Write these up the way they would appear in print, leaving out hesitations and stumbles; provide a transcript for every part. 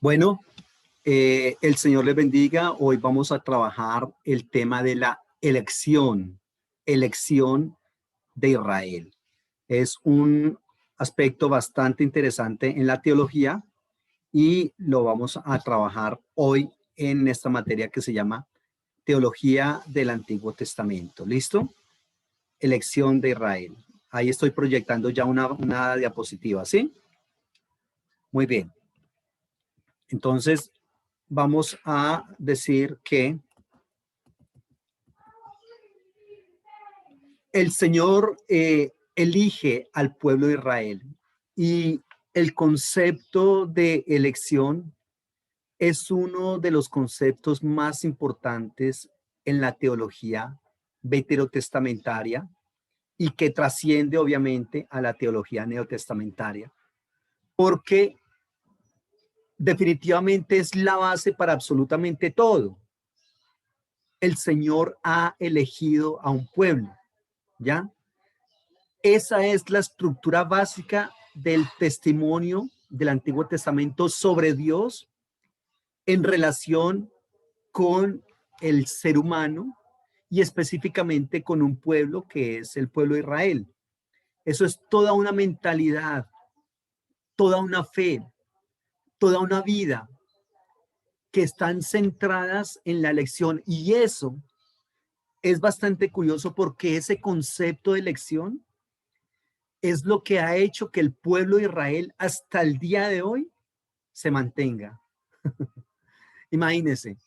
Bueno, el Señor les bendiga. Hoy vamos a trabajar el tema de la elección de Israel. Es un aspecto bastante interesante en la teología y lo vamos a trabajar hoy en esta materia que se llama Teología del Antiguo Testamento. ¿Listo? Elección de Israel. Ahí estoy proyectando ya una diapositiva, ¿sí? Muy bien. Entonces, vamos a decir que el Señor elige al pueblo de Israel y el concepto de elección es uno de los conceptos más importantes en la teología veterotestamentaria y que trasciende obviamente a la teología neotestamentaria, porque definitivamente es la base para absolutamente todo. El Señor ha elegido a un pueblo, ¿ya? Esa es la estructura básica del testimonio del Antiguo Testamento sobre Dios en relación con el ser humano y específicamente con un pueblo que es el pueblo de Israel. Eso es toda una mentalidad, toda una fe, toda una vida que están centradas en la elección. Y eso es bastante curioso porque ese concepto de elección es lo que ha hecho que el pueblo de Israel hasta el día de hoy se mantenga. Imagínense,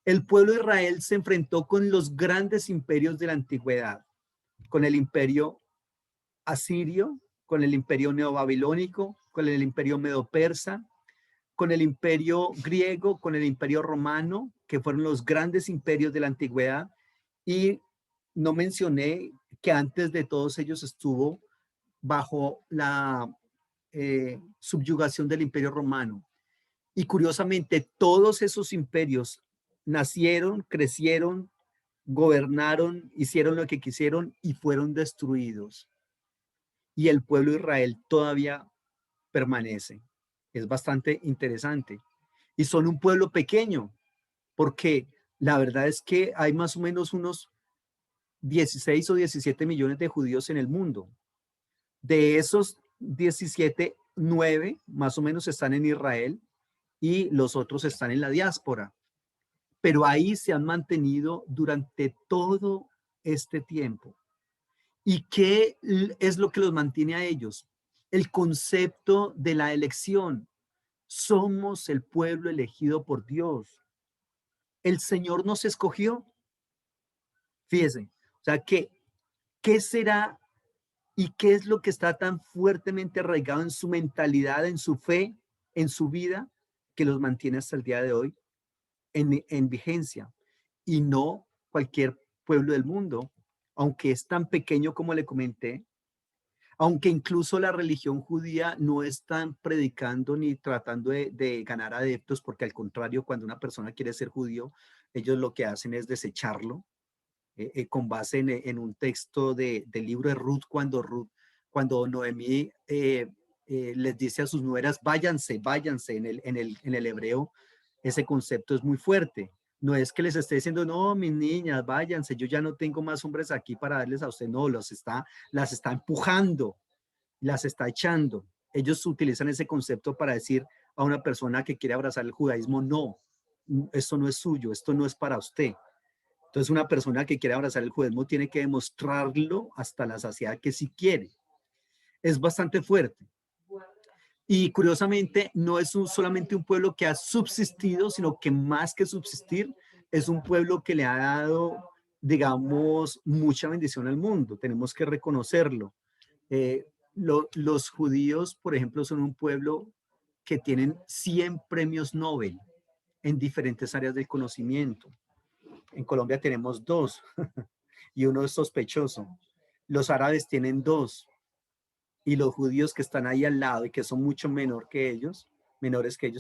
el pueblo de Israel se enfrentó con los grandes imperios de la antigüedad, con el imperio asirio, con el imperio neobabilónico, con el imperio medo-persa, con el imperio griego, con el imperio romano, que fueron los grandes imperios de la antigüedad. Y no mencioné que antes de todos ellos estuvo bajo la subyugación del imperio romano. Y curiosamente, todos esos imperios nacieron, crecieron, gobernaron, hicieron lo que quisieron y fueron destruidos. Y el pueblo de Israel todavía permanece. Es bastante interesante. Y son un pueblo pequeño, porque la verdad es que hay más o menos unos 16 o 17 millones de judíos en el mundo. De esos 17, 9 más o menos están en Israel y los otros están en la diáspora. Pero ahí se han mantenido durante todo este tiempo. ¿Y qué es lo que los mantiene a ellos? El concepto de la elección. Somos el pueblo elegido por Dios. El Señor nos escogió. Fíjense, o sea, ¿qué será y qué es lo que está tan fuertemente arraigado en su mentalidad, en su fe, en su vida, que los mantiene hasta el día de hoy en vigencia? Y no cualquier pueblo del mundo, aunque es tan pequeño como le comenté, aunque incluso la religión judía no están predicando ni tratando de ganar adeptos, porque al contrario, cuando una persona quiere ser judío, ellos lo que hacen es desecharlo, con base en un texto del libro de Ruth, cuando Noemí les dice a sus nueras, váyanse, váyanse, en el hebreo, ese concepto es muy fuerte. No es que les esté diciendo, no, mis niñas, váyanse, yo ya no tengo más hombres aquí para darles a usted, no, las está empujando, las está echando. Ellos utilizan ese concepto para decir a una persona que quiere abrazar el judaísmo, no, esto no es suyo, esto no es para usted. Entonces, una persona que quiere abrazar el judaísmo tiene que demostrarlo hasta la saciedad que sí quiere. Es bastante fuerte. Y curiosamente, no es solamente un pueblo que ha subsistido, sino que más que subsistir, es un pueblo que le ha dado, digamos, mucha bendición al mundo. Tenemos que reconocerlo. Los judíos, por ejemplo, son un pueblo que tienen 100 premios Nobel en diferentes áreas del conocimiento. En Colombia tenemos 2 y uno es sospechoso. Los árabes tienen 2 y los judíos que están ahí al lado y que son mucho menores que ellos,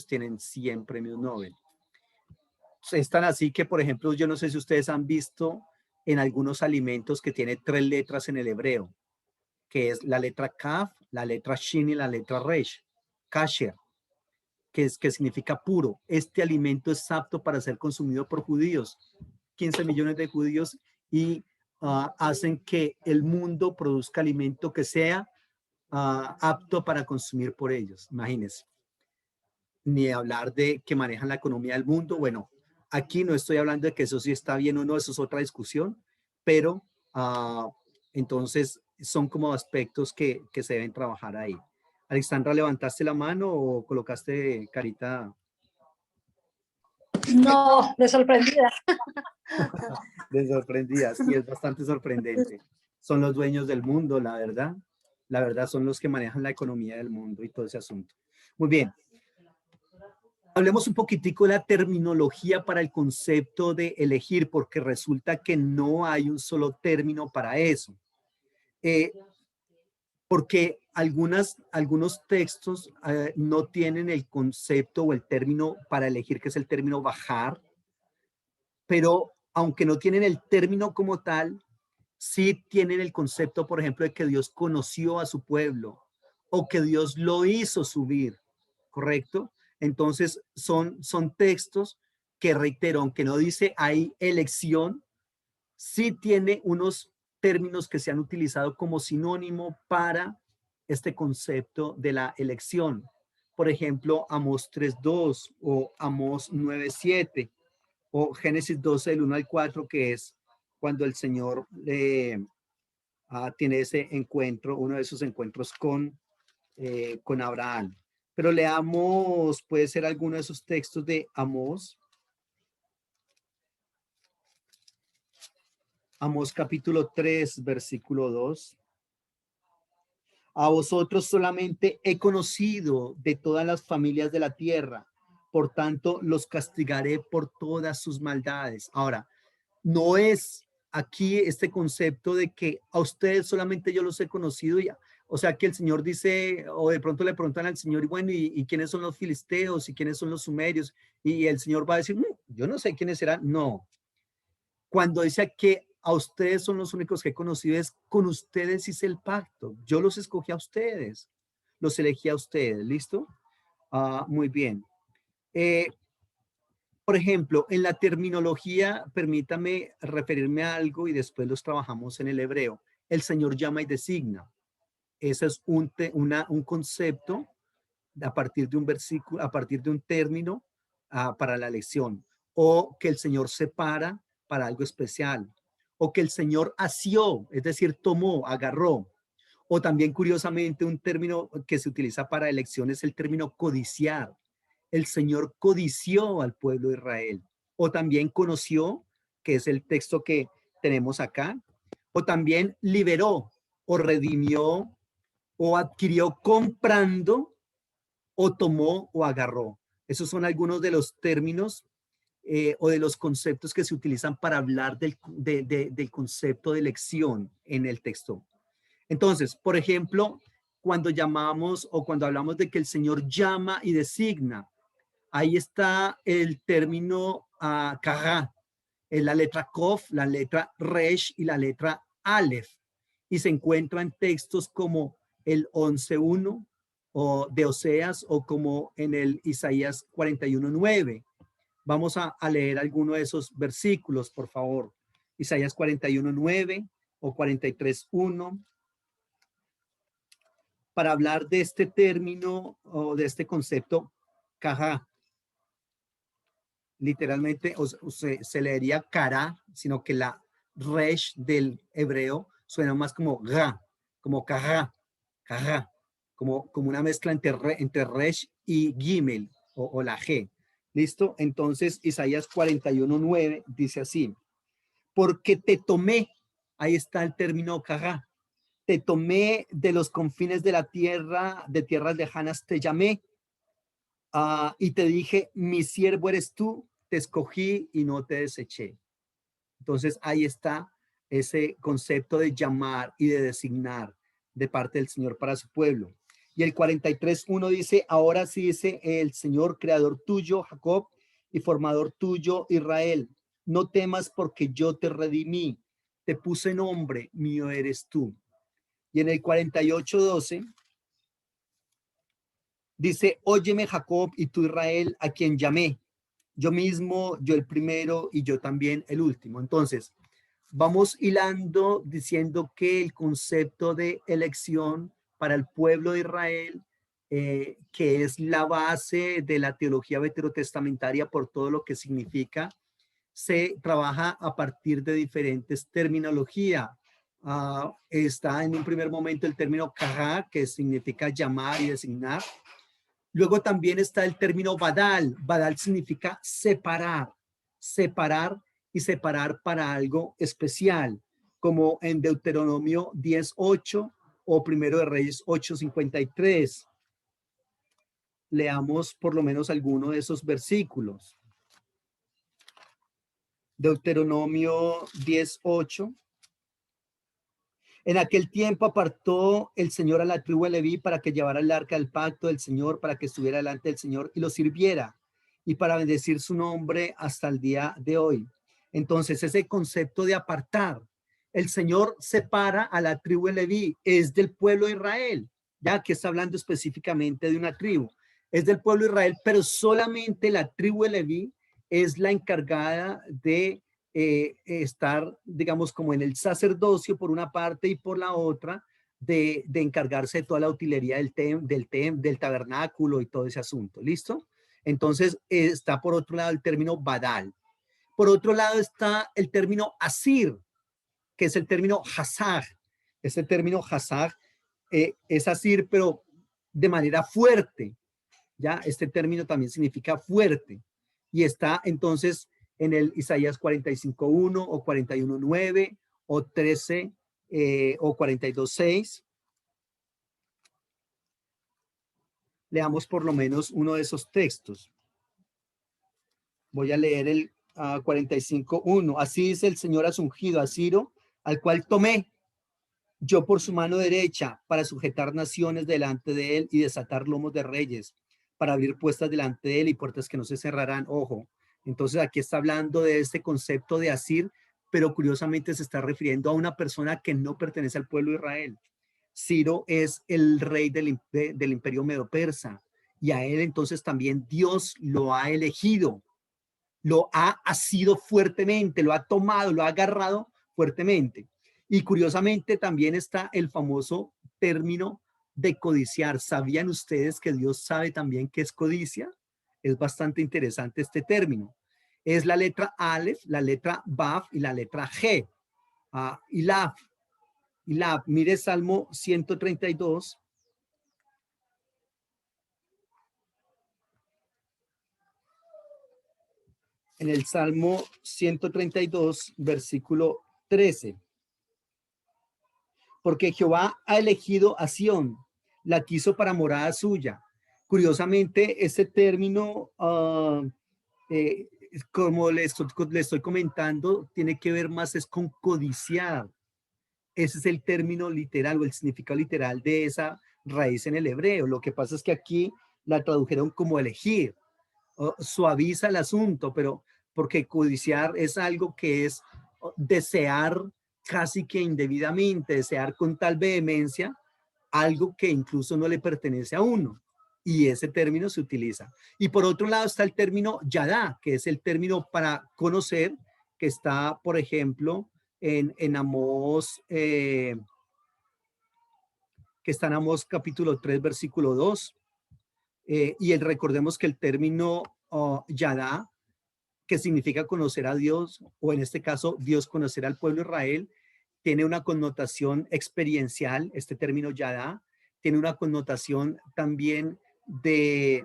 tienen 100 premios Nobel. Es tan así que, por ejemplo, yo no sé si ustedes han visto en algunos alimentos que tiene 3 letras en el hebreo, que es la letra Kaf, la letra Shin y la letra Resh, kasher. que significa puro. Este alimento es apto para ser consumido por judíos. 15 millones de judíos y hacen que el mundo produzca alimento que sea apto para consumir por ellos. Imagínense. Ni hablar de que manejan la economía del mundo. Bueno, aquí no estoy hablando de que eso sí está bien o no, eso es otra discusión, pero entonces son como aspectos que se deben trabajar ahí. Alexandra, ¿levantaste la mano o colocaste carita? No, de sorprendida. De sorprendida, sí, es bastante sorprendente. Son los dueños del mundo, la verdad. La verdad son los que manejan la economía del mundo y todo ese asunto. Muy bien. Hablemos un poquitico de la terminología para el concepto de elegir, porque resulta que no hay un solo término para eso. Porque algunos textos no tienen el concepto o el término para elegir, que es el término bajar, pero aunque no tienen el término como tal, sí tienen el concepto, por ejemplo, de que Dios conoció a su pueblo o que Dios lo hizo subir, ¿correcto? Entonces son textos que, reitero, aunque no dice hay elección, sí tiene unos términos que se han utilizado como sinónimo para este concepto de la elección. Por ejemplo, Amós 3:2 o Amós 9:7 o Génesis 12 del 1 al 4, que es cuando el Señor tiene ese encuentro, uno de esos encuentros con Abraham. Pero leamos, puede ser alguno de esos textos de Amós. Amós capítulo 3, versículo 2. A vosotros solamente he conocido de todas las familias de la tierra, por tanto los castigaré por todas sus maldades. Ahora, no es aquí este concepto de que a ustedes solamente yo los he conocido ya. O sea, que el Señor dice, o de pronto le preguntan al Señor, y bueno, ¿y quiénes son los filisteos? ¿Y quiénes son los sumerios? Y el Señor va a decir, yo no sé quiénes serán. No. Cuando dice que a ustedes son los únicos que he conocido, es con ustedes hice el pacto. Yo los escogí a ustedes. Los elegí a ustedes. ¿Listo? Muy bien. Por ejemplo, en la terminología, permítame referirme a algo y después los trabajamos en el hebreo. El Señor llama y designa. Ese es un concepto a partir de un versículo, a partir de un término para la lección. O que el Señor separa para algo especial. O que el Señor asió, es decir, tomó, agarró. O también, curiosamente, un término que se utiliza para elección es el término codiciar. El Señor codició al pueblo de Israel. O también conoció, que es el texto que tenemos acá. O también liberó o redimió o adquirió comprando o tomó o agarró. Esos son algunos de los términos o de los conceptos que se utilizan para hablar del concepto de elección en el texto. Entonces, por ejemplo, cuando llamamos o cuando hablamos de que el Señor llama y designa, ahí está el término Kahá, es la letra Kof, la letra Resh y la letra Aleph. Y se encuentra en textos como el 11:1 o de Oseas o como en el Isaías 41:9. Vamos a leer alguno de esos versículos, por favor. Isaías 41:9 o 43:1. Para hablar de este término o de este concepto, Kahá. Literalmente se leería cara, sino que la resh del hebreo suena más como ga, como kaja, kaja, como una mezcla entre resh y gimel o la g. ¿Listo? Entonces Isaías 41:9 dice así, porque te tomé, ahí está el término kaja, te tomé de los confines de la tierra, de tierras lejanas te llamé, y te dije, mi siervo eres tú, te escogí y no te deseché. Entonces ahí está ese concepto de llamar y de designar de parte del Señor para su pueblo. Y el 43:1 dice, ahora sí dice el Señor, creador tuyo, Jacob, y formador tuyo, Israel. No temas porque yo te redimí, te puse nombre, mío eres tú. Y en el 48:12 Dice, óyeme Jacob y tú Israel, a quien llamé. Yo mismo, yo el primero y yo también el último. Entonces, vamos hilando diciendo que el concepto de elección para el pueblo de Israel, que es la base de la teología veterotestamentaria por todo lo que significa, se trabaja a partir de diferentes terminologías. Está en un primer momento el término kahá, que significa llamar y designar. Luego también está el término badal. Badal significa separar, separar y separar para algo especial, como en Deuteronomio 10:8 o Primero de Reyes 8:53. Leamos por lo menos alguno de esos versículos. Deuteronomio 10:8. En aquel tiempo apartó el Señor a la tribu de Leví para que llevara el arca del pacto del Señor, para que estuviera delante del Señor y lo sirviera, y para bendecir su nombre hasta el día de hoy. Entonces, ese concepto de apartar, el Señor separa a la tribu de Leví, es del pueblo de Israel, ya que está hablando específicamente de una tribu, es del pueblo de Israel, pero solamente la tribu de Leví es la encargada de estar, digamos, como en el sacerdocio por una parte y por la otra, de encargarse de toda la utilería del tabernáculo y todo ese asunto. ¿Listo? Entonces, está por otro lado el término badal. Por otro lado está el término asir, que es el término hasag. Ese término hasag es asir, pero de manera fuerte. Ya, este término también significa fuerte. Y está entonces en el Isaías 45:1 o 41:9 o 13 o 42:6. Leamos por lo menos uno de esos textos. Voy a leer el 45:1. Así dice el Señor a su ungido, a Ciro, al cual tomé yo por su mano derecha para sujetar naciones delante de él y desatar lomos de reyes, para abrir puestas delante de él y puertas que no se cerrarán. Ojo, entonces aquí está hablando de este concepto de Asir, pero curiosamente se está refiriendo a una persona que no pertenece al pueblo de Israel. Ciro es el rey del imperio medo-persa y a él entonces también Dios lo ha elegido, lo ha asido fuertemente, lo ha tomado, lo ha agarrado fuertemente. Y curiosamente también está el famoso término de codiciar. ¿Sabían ustedes que Dios sabe también qué es codicia? Es bastante interesante este término. Es la letra Aleph, la letra Baf y la letra G. Y la, mire Salmo 132. En el Salmo 132, versículo 13. Porque Jehová ha elegido a Sión, la quiso para morada suya. Curiosamente, este término, como le estoy comentando, tiene que ver más es con codiciar. Ese es el término literal o el significado literal de esa raíz en el hebreo. Lo que pasa es que aquí la tradujeron como elegir. Suaviza el asunto, pero porque codiciar es algo que es desear casi que indebidamente, desear con tal vehemencia algo que incluso no le pertenece a uno. Y ese término se utiliza. Y por otro lado está el término yadá, que es el término para conocer, que está, por ejemplo, en Amós, que está en Amós capítulo 3, versículo 2. Y recordemos que el término yadá, que significa conocer a Dios, o en este caso, Dios conocer al pueblo de Israel, tiene una connotación experiencial, este término yadá, tiene una connotación también eh,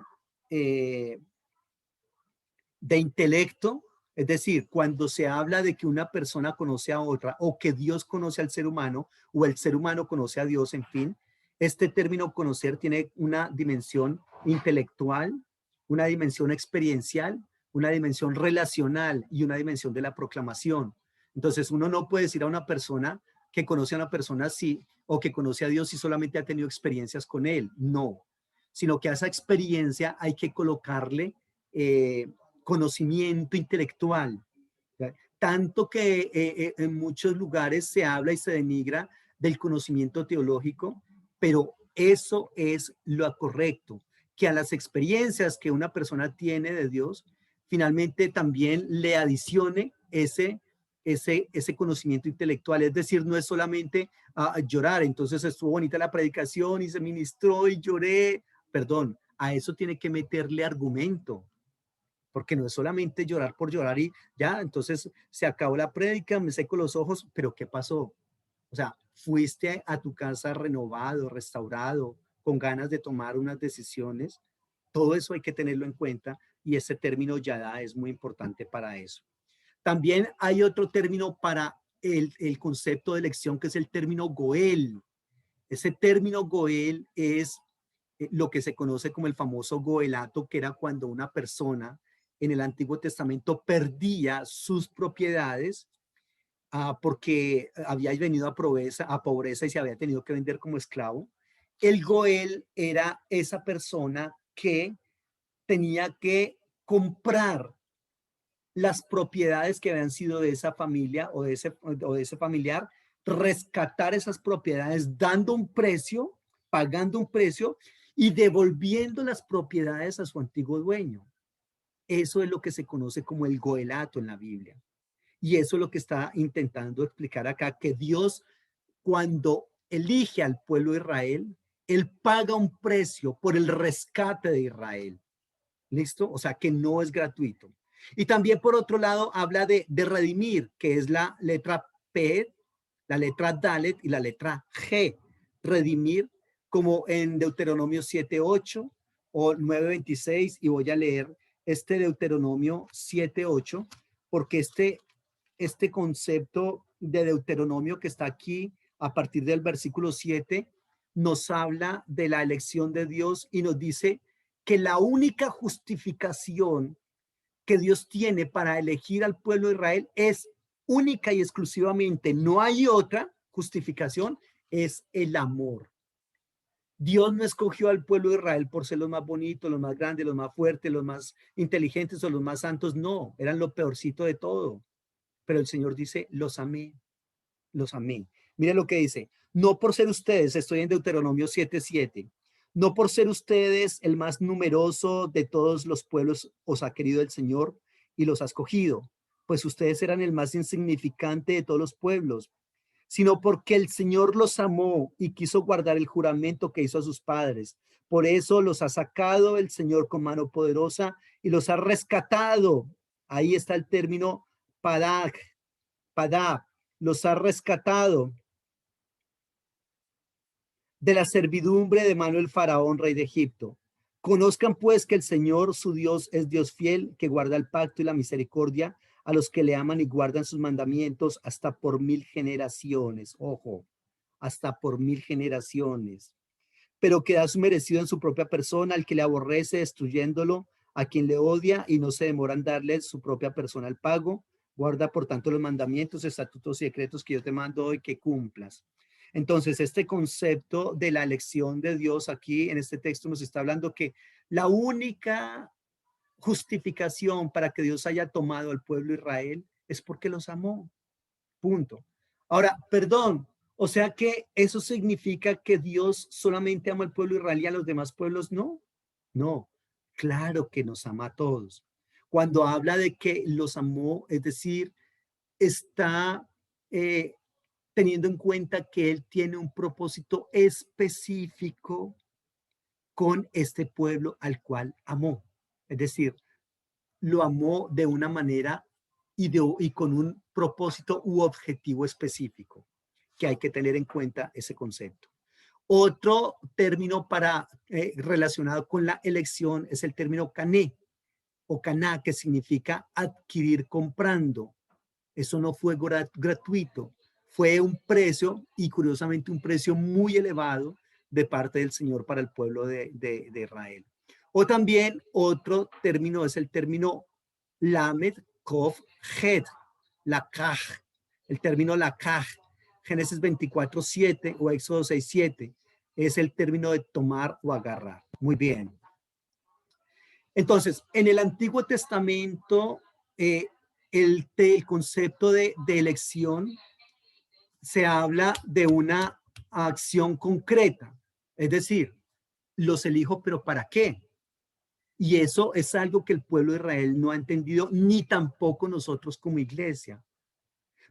de intelecto, es decir, cuando se habla de que una persona conoce a otra o que Dios conoce al ser humano o el ser humano conoce a Dios, en fin, este término conocer tiene una dimensión intelectual, una dimensión experiencial, una dimensión relacional y una dimensión de la proclamación. Entonces uno no puede decir a una persona que conoce a una persona así o que conoce a Dios si solamente ha tenido experiencias con él, no, sino que a esa experiencia hay que colocarle conocimiento intelectual, ¿ya? Tanto que en muchos lugares se habla y se denigra del conocimiento teológico, pero eso es lo correcto. que a las experiencias que una persona tiene de Dios, finalmente también le adicione ese conocimiento intelectual. Es decir, no es solamente llorar, entonces estuvo bonita la predicación y se ministró y lloré. Perdón, a eso tiene que meterle argumento, porque no es solamente llorar por llorar y ya, entonces se acabó la prédica, me seco los ojos, pero ¿qué pasó? O sea, fuiste a tu casa renovado, restaurado, con ganas de tomar unas decisiones. Todo eso hay que tenerlo en cuenta y ese término yada es muy importante para eso. También hay otro término para el concepto de elección que es el término goel. Ese término goel es lo que se conoce como el famoso goelato, que era cuando una persona en el Antiguo Testamento perdía sus propiedades porque había venido a pobreza y se había tenido que vender como esclavo. El goel era esa persona que tenía que comprar las propiedades que habían sido de esa familia o de ese familiar, rescatar esas propiedades dando un precio, pagando un precio y devolviendo las propiedades a su antiguo dueño. Eso es lo que se conoce como el goelato en la Biblia. Y eso es lo que está intentando explicar acá, que Dios cuando elige al pueblo de Israel, Él paga un precio por el rescate de Israel. ¿Listo? O sea, que no es gratuito. Y también, por otro lado, habla de redimir, que es la letra P, la letra Dalet y la letra G. Redimir, como en Deuteronomio 7:8 o 9:26, y voy a leer este Deuteronomio 7:8, porque este concepto de Deuteronomio que está aquí a partir del versículo 7 nos habla de la elección de Dios y nos dice que la única justificación que Dios tiene para elegir al pueblo de Israel es única y exclusivamente, no hay otra justificación, es el amor. Dios no escogió al pueblo de Israel por ser los más bonitos, los más grandes, los más fuertes, los más inteligentes o los más santos, no, eran lo peorcito de todo. Pero el Señor dice, los amé, los amé. Mire lo que dice, no por ser ustedes, estoy en Deuteronomio 7:7, no por ser ustedes el más numeroso de todos los pueblos os ha querido el Señor y los ha escogido, pues ustedes eran el más insignificante de todos los pueblos, sino porque el Señor los amó y quiso guardar el juramento que hizo a sus padres. Por eso los ha sacado el Señor con mano poderosa y los ha rescatado. Ahí está el término padag, padag, los ha rescatado de la servidumbre de mano del faraón, rey de Egipto. Conozcan pues que el Señor, su Dios, es Dios fiel, que guarda el pacto y la misericordia a los que le aman y guardan sus mandamientos hasta por 1000 generaciones. Ojo, hasta por 1000 generaciones. Pero que da su merecido en su propia persona, al que le aborrece, destruyéndolo, a quien le odia y no se demora en darle su propia persona al pago. Guarda, por tanto, los mandamientos, estatutos y decretos que yo te mando hoy que cumplas. Entonces, este concepto de la elección de Dios aquí en este texto nos está hablando que la única justificación para que Dios haya tomado al pueblo de Israel es porque los amó. Punto. Ahora, perdón, o sea que eso significa que Dios solamente ama al pueblo israelí y a los demás pueblos no. No, claro que nos ama a todos. Cuando habla de que los amó, es decir, está eh, teniendo en cuenta que Él tiene un propósito específico con este pueblo al cual amó. Es decir, lo amó de una manera y con un propósito u objetivo específico, que hay que tener en cuenta ese concepto. Otro término relacionado con la elección es el término cané o caná, que significa adquirir comprando. Eso no fue gratuito, fue un precio y curiosamente un precio muy elevado de parte del Señor para el pueblo de Israel. O también otro término es el término Lamed Kof Het, la Kaj, el término la Kaj, Génesis 24:7 o Éxodo 6:7, es el término de tomar o agarrar. Muy bien. Entonces, en el Antiguo Testamento, el concepto de elección se habla de una acción concreta, es decir, los elijo, pero ¿para qué? Y eso es algo que el pueblo de Israel no ha entendido, ni tampoco nosotros como iglesia.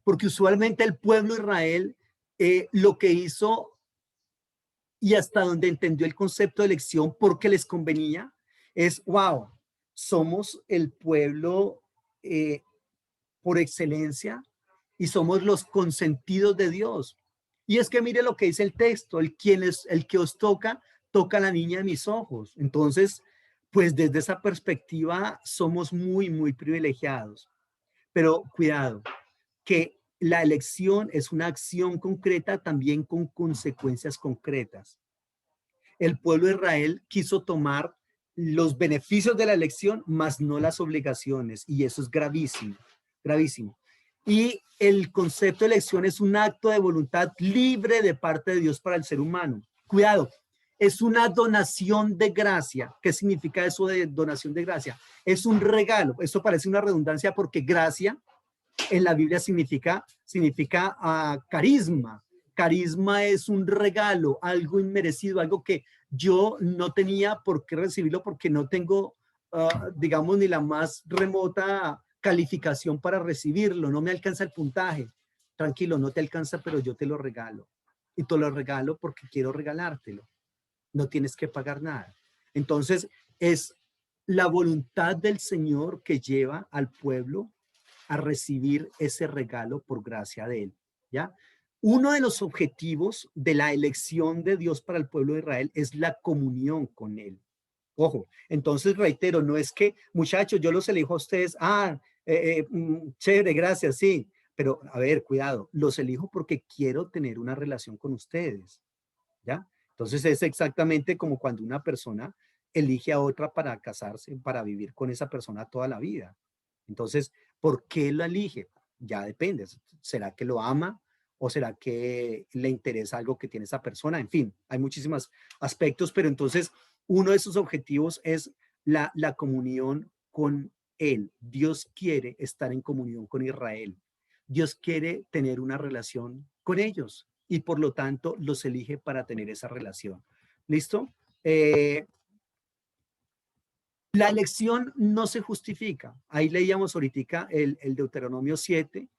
Porque usualmente el pueblo de Israel lo que hizo y hasta donde entendió el concepto de elección porque les convenía es, wow, somos el pueblo eh, por excelencia y somos los consentidos de Dios. Y es que mire lo que dice el texto, el que os toca, toca a la niña de mis ojos. Entonces, pues desde esa perspectiva somos muy, muy privilegiados. Pero cuidado, que la elección es una acción concreta también con consecuencias concretas. El pueblo de Israel quiso tomar los beneficios de la elección, más no las obligaciones, y eso es gravísimo, gravísimo. Y el concepto de elección es un acto de voluntad libre de parte de Dios para el ser humano. Cuidado, es una donación de gracia. ¿Qué significa eso de donación de gracia? Es un regalo. Esto parece una redundancia porque gracia en la Biblia significa carisma. Carisma es un regalo, algo inmerecido, algo que yo no tenía por qué recibirlo porque no tengo, digamos, ni la más remota calificación para recibirlo. No me alcanza el puntaje. Tranquilo, no te alcanza, pero yo te lo regalo. Y te lo regalo porque quiero regalártelo. No tienes que pagar nada. Entonces, es la voluntad del Señor que lleva al pueblo a recibir ese regalo por gracia de él, ¿ya? Uno de los objetivos de la elección de Dios para el pueblo de Israel es la comunión con él. Ojo, entonces reitero, no es que, muchachos, yo los elijo a ustedes, chévere, gracias, sí, pero a ver, cuidado, los elijo porque quiero tener una relación con ustedes, ¿ya? Entonces es exactamente como cuando una persona elige a otra para casarse, para vivir con esa persona toda la vida. Entonces, ¿por qué lo elige? Ya depende. ¿Será que lo ama o será que le interesa algo que tiene esa persona? En fin, hay muchísimos aspectos, pero entonces uno de sus objetivos es la comunión con él. Dios quiere estar en comunión con Israel. Dios quiere tener una relación con ellos y por lo tanto los elige para tener esa relación. ¿Listo? La elección no se justifica. Ahí leíamos ahorita el Deuteronomio 7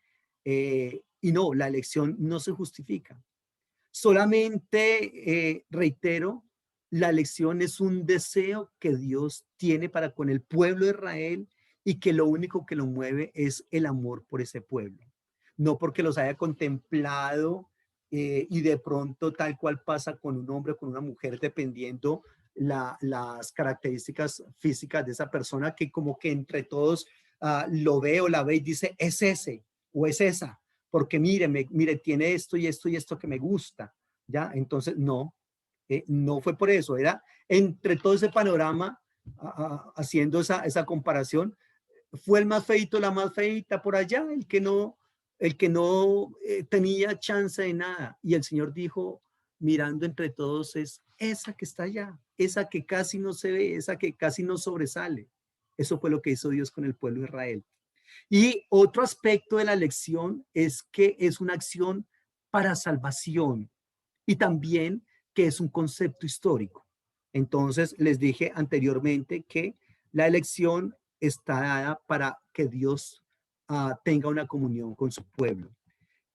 y no, la elección no se justifica. Solamente, reitero, la elección es un deseo que Dios tiene para con el pueblo de Israel y que lo único que lo mueve es el amor por ese pueblo. No porque los haya contemplado y de pronto tal cual pasa con un hombre o con una mujer, dependiendo las características físicas de esa persona, que como que entre todos lo ve o la ve y dice, es ese o es esa porque mire, tiene esto y esto y esto que me gusta, ¿ya? Entonces, no, no fue por eso, era entre todo ese panorama, haciendo esa comparación, fue el más feito, la más feita por allá, el que no tenía chance de nada. Y el Señor dijo, mirando entre todos, es esa que está allá, esa que casi no se ve, esa que casi no sobresale. Eso fue lo que hizo Dios con el pueblo de Israel. Y otro aspecto de la elección es que es una acción para salvación y también que es un concepto histórico. Entonces, les dije anteriormente que la elección está dada para que Dios tenga una comunión con su pueblo,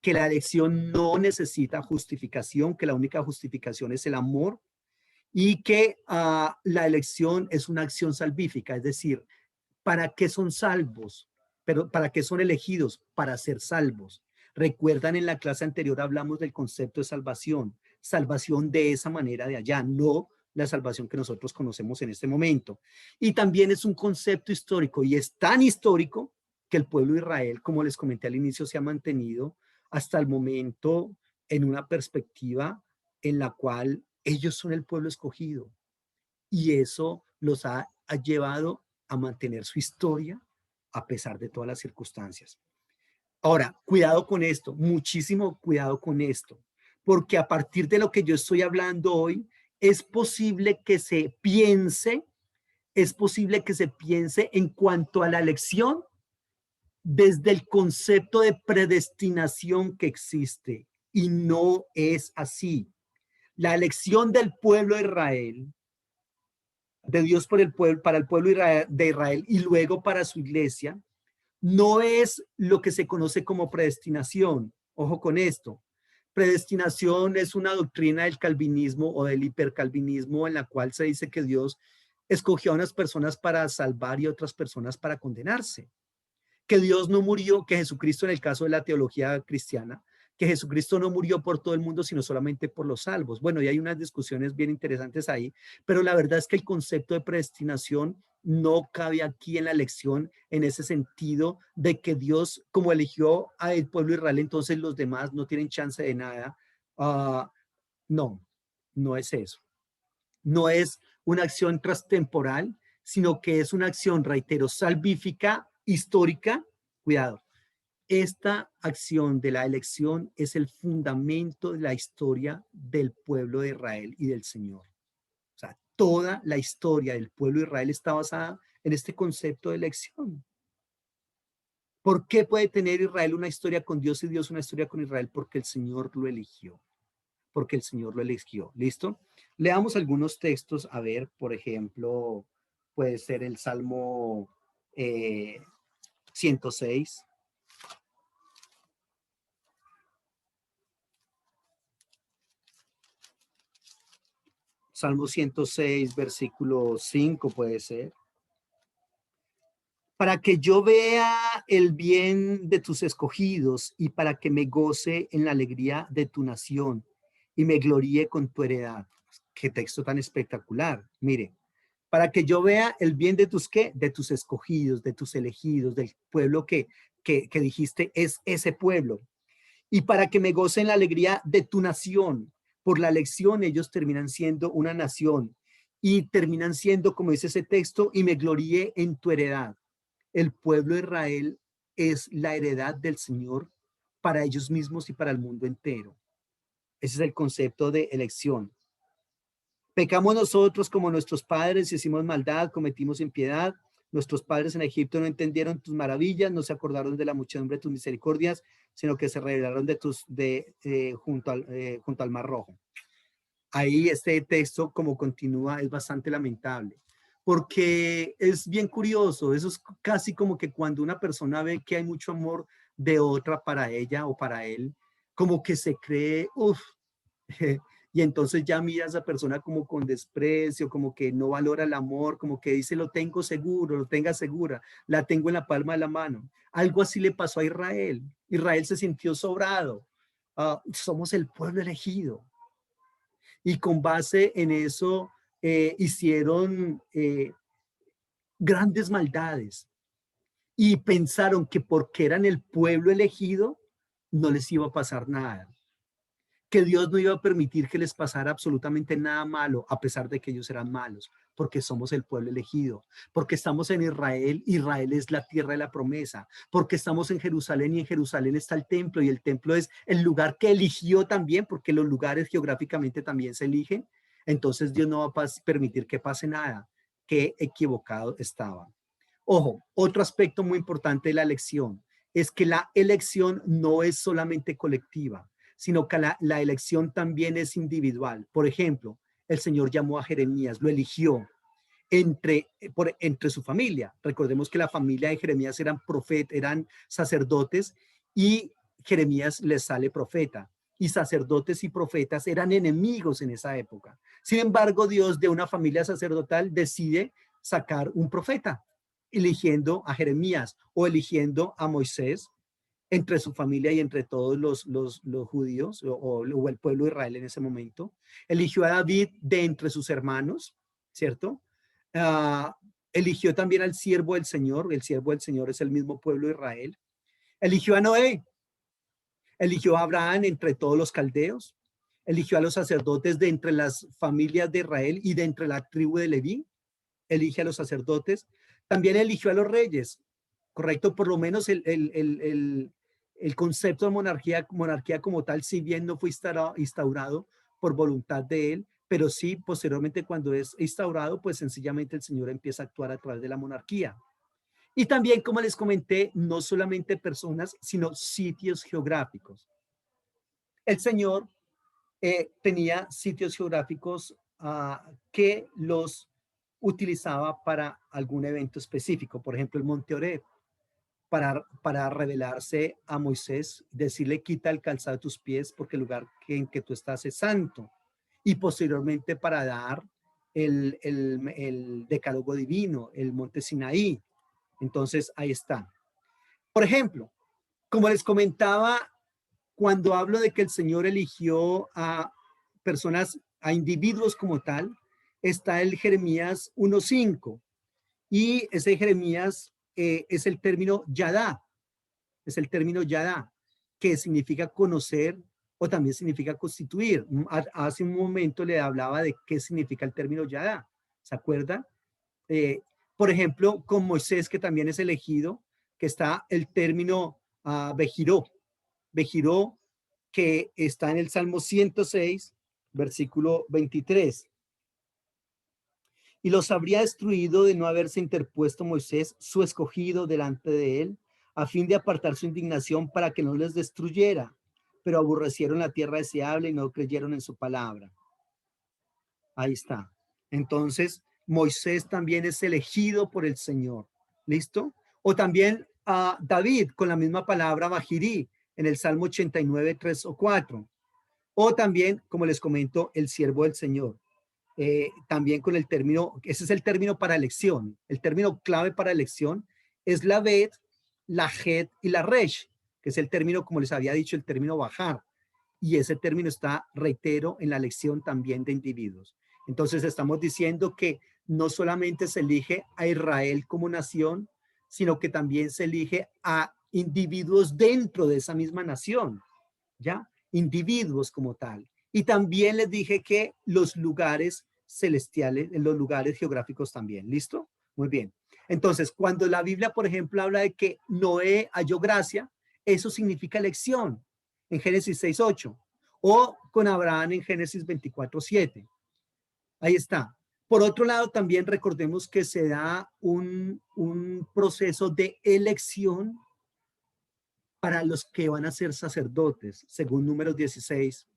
que la elección no necesita justificación, que la única justificación es el amor y que la elección es una acción salvífica, es decir, ¿para qué son salvos? Pero ¿para qué son elegidos? Para ser salvos. Recuerdan, en la clase anterior hablamos del concepto de salvación, salvación de esa manera de allá, no la salvación que nosotros conocemos en este momento. Y también es un concepto histórico y es tan histórico que el pueblo de Israel, como les comenté al inicio, se ha mantenido hasta el momento en una perspectiva en la cual ellos son el pueblo escogido y eso los ha llevado a mantener su historia a pesar de todas las circunstancias. Ahora, cuidado con esto, muchísimo cuidado con esto, porque a partir de lo que yo estoy hablando hoy, es posible que se piense, es posible que se piense en cuanto a la elección desde el concepto de predestinación que existe, y no es así. La elección del pueblo de Israel de Dios por el pueblo, para el pueblo de Israel y luego para su iglesia, no es lo que se conoce como predestinación. Ojo con esto. Predestinación es una doctrina del calvinismo o del hipercalvinismo en la cual se dice que Dios escogió a unas personas para salvar y otras personas para condenarse. Que Dios no murió, que Jesucristo en el caso de la teología cristiana, que Jesucristo no murió por todo el mundo, sino solamente por los salvos. Bueno, y hay unas discusiones bien interesantes ahí, pero la verdad es que el concepto de predestinación no cabe aquí en la elección en ese sentido de que Dios, como eligió al pueblo de Israel, entonces los demás no tienen chance de nada. Uh, no, no es eso. No es una acción trastemporal, sino que es una acción, reitero, salvífica, histórica. Cuidado, esta acción de la elección es el fundamento de la historia del pueblo de Israel y del Señor. O sea, toda la historia del pueblo de Israel está basada en este concepto de elección. ¿Por qué puede tener Israel una historia con Dios y Dios una historia con Israel? Porque el Señor lo eligió. Porque el Señor lo eligió. ¿Listo? Leamos algunos textos. A ver, por ejemplo, puede ser el Salmo 106. Salmo 106, versículo 5 puede ser. Para que yo vea el bien de tus escogidos y para que me goce en la alegría de tu nación y me gloríe con tu heredad. Qué texto tan espectacular. Mire, para que yo vea el bien de tus, ¿qué? De tus escogidos, de tus elegidos, del pueblo que dijiste es ese pueblo. Y para que me goce en la alegría de tu nación. Por la elección ellos terminan siendo una nación y terminan siendo, como dice ese texto, y me gloríe en tu heredad. El pueblo de Israel es la heredad del Señor para ellos mismos y para el mundo entero. Ese es el concepto de elección. Pecamos nosotros como nuestros padres, hicimos maldad, cometimos impiedad. Nuestros padres en Egipto no entendieron tus maravillas, no se acordaron de la muchedumbre de tus misericordias, sino que se rebelaron junto al Mar Rojo. Ahí este texto, como continúa, es bastante lamentable, porque es bien curioso. Eso es casi como que cuando una persona ve que hay mucho amor de otra para ella o para él, como que se cree, uff, y entonces ya mira a esa persona como con desprecio, como que no valora el amor, como que dice lo tengo seguro, lo tenga segura, la tengo en la palma de la mano. Algo así le pasó a Israel. Israel se sintió sobrado. Somos el pueblo elegido. Y con base en eso hicieron grandes maldades y pensaron que porque eran el pueblo elegido no les iba a pasar nada, que Dios no iba a permitir que les pasara absolutamente nada malo, a pesar de que ellos eran malos, porque somos el pueblo elegido, porque estamos en Israel, Israel es la tierra de la promesa, porque estamos en Jerusalén y en Jerusalén está el templo y el templo es el lugar que eligió también, porque los lugares geográficamente también se eligen, entonces Dios no va a permitir que pase nada. Qué equivocado estaba. Ojo, otro aspecto muy importante de la elección es que la elección no es solamente colectiva, sino que la elección también es individual. Por ejemplo, el Señor llamó a Jeremías, lo eligió entre su familia. Recordemos que la familia de Jeremías eran sacerdotes y Jeremías les sale profeta. Y sacerdotes y profetas eran enemigos en esa época. Sin embargo, Dios de una familia sacerdotal decide sacar un profeta, eligiendo a Jeremías o eligiendo a Moisés entre su familia y entre todos los judíos o el pueblo de Israel en ese momento. Eligió a David de entre sus hermanos, ¿cierto? Uh, Eligió también al siervo del Señor. El siervo del Señor es el mismo pueblo de Israel. Eligió a Noé. Eligió a Abraham entre todos los caldeos. Eligió a los sacerdotes de entre las familias de Israel y de entre la tribu de Leví. Elige a los sacerdotes. También eligió a los reyes. Correcto, por lo menos el concepto de monarquía como tal, si bien no fue instaurado por voluntad de él, pero sí posteriormente cuando es instaurado, pues sencillamente el Señor empieza a actuar a través de la monarquía. Y también, como les comenté, no solamente personas, sino sitios geográficos. El Señor tenía sitios geográficos que los utilizaba para algún evento específico, por ejemplo, el Monte Oreb, para revelarse a Moisés, decirle quita el calzado de tus pies porque el lugar en que tú estás es santo. Y posteriormente para dar el decálogo divino, el monte Sinaí. Entonces, ahí está. Por ejemplo, como les comentaba, cuando hablo de que el Señor eligió a personas, a individuos como tal, está el Jeremías 1:5. Y ese Jeremías es el término Yadá, es el término Yadá, que significa conocer o también significa constituir. Hace un momento le hablaba de qué significa el término Yadá. ¿Se acuerda? Por ejemplo, con Moisés, que también es elegido, que está el término Bejiró. Bejiró, que está en el Salmo 106, versículo 23. Y los habría destruido de no haberse interpuesto Moisés, su escogido, delante de él, a fin de apartar su indignación para que no les destruyera. Pero aborrecieron la tierra deseable y no creyeron en su palabra. Ahí está. Entonces, Moisés también es elegido por el Señor. ¿Listo? O también a David con la misma palabra Bajirí en el Salmo 89, 3 o 4. O también, como les comento, el siervo del Señor. También con el término, ese es el término para elección. El término clave para elección es la Bet, la Het y la Resh, que es el término, como les había dicho, el término bajar. Y ese término está, reitero, en la elección también de individuos. Entonces estamos diciendo que no solamente se elige a Israel como nación, sino que también se elige a individuos dentro de esa misma nación, ¿ya? Individuos como tal. Y también les dije que los lugares celestiales, los lugares geográficos también. ¿Listo? Muy bien. Entonces, cuando la Biblia, por ejemplo, habla de que Noé halló gracia, eso significa elección en Génesis 6:8 o con Abraham en Génesis 24:7. Ahí está. Por otro lado, también recordemos que se da un proceso de elección para los que van a ser sacerdotes, según Números 16.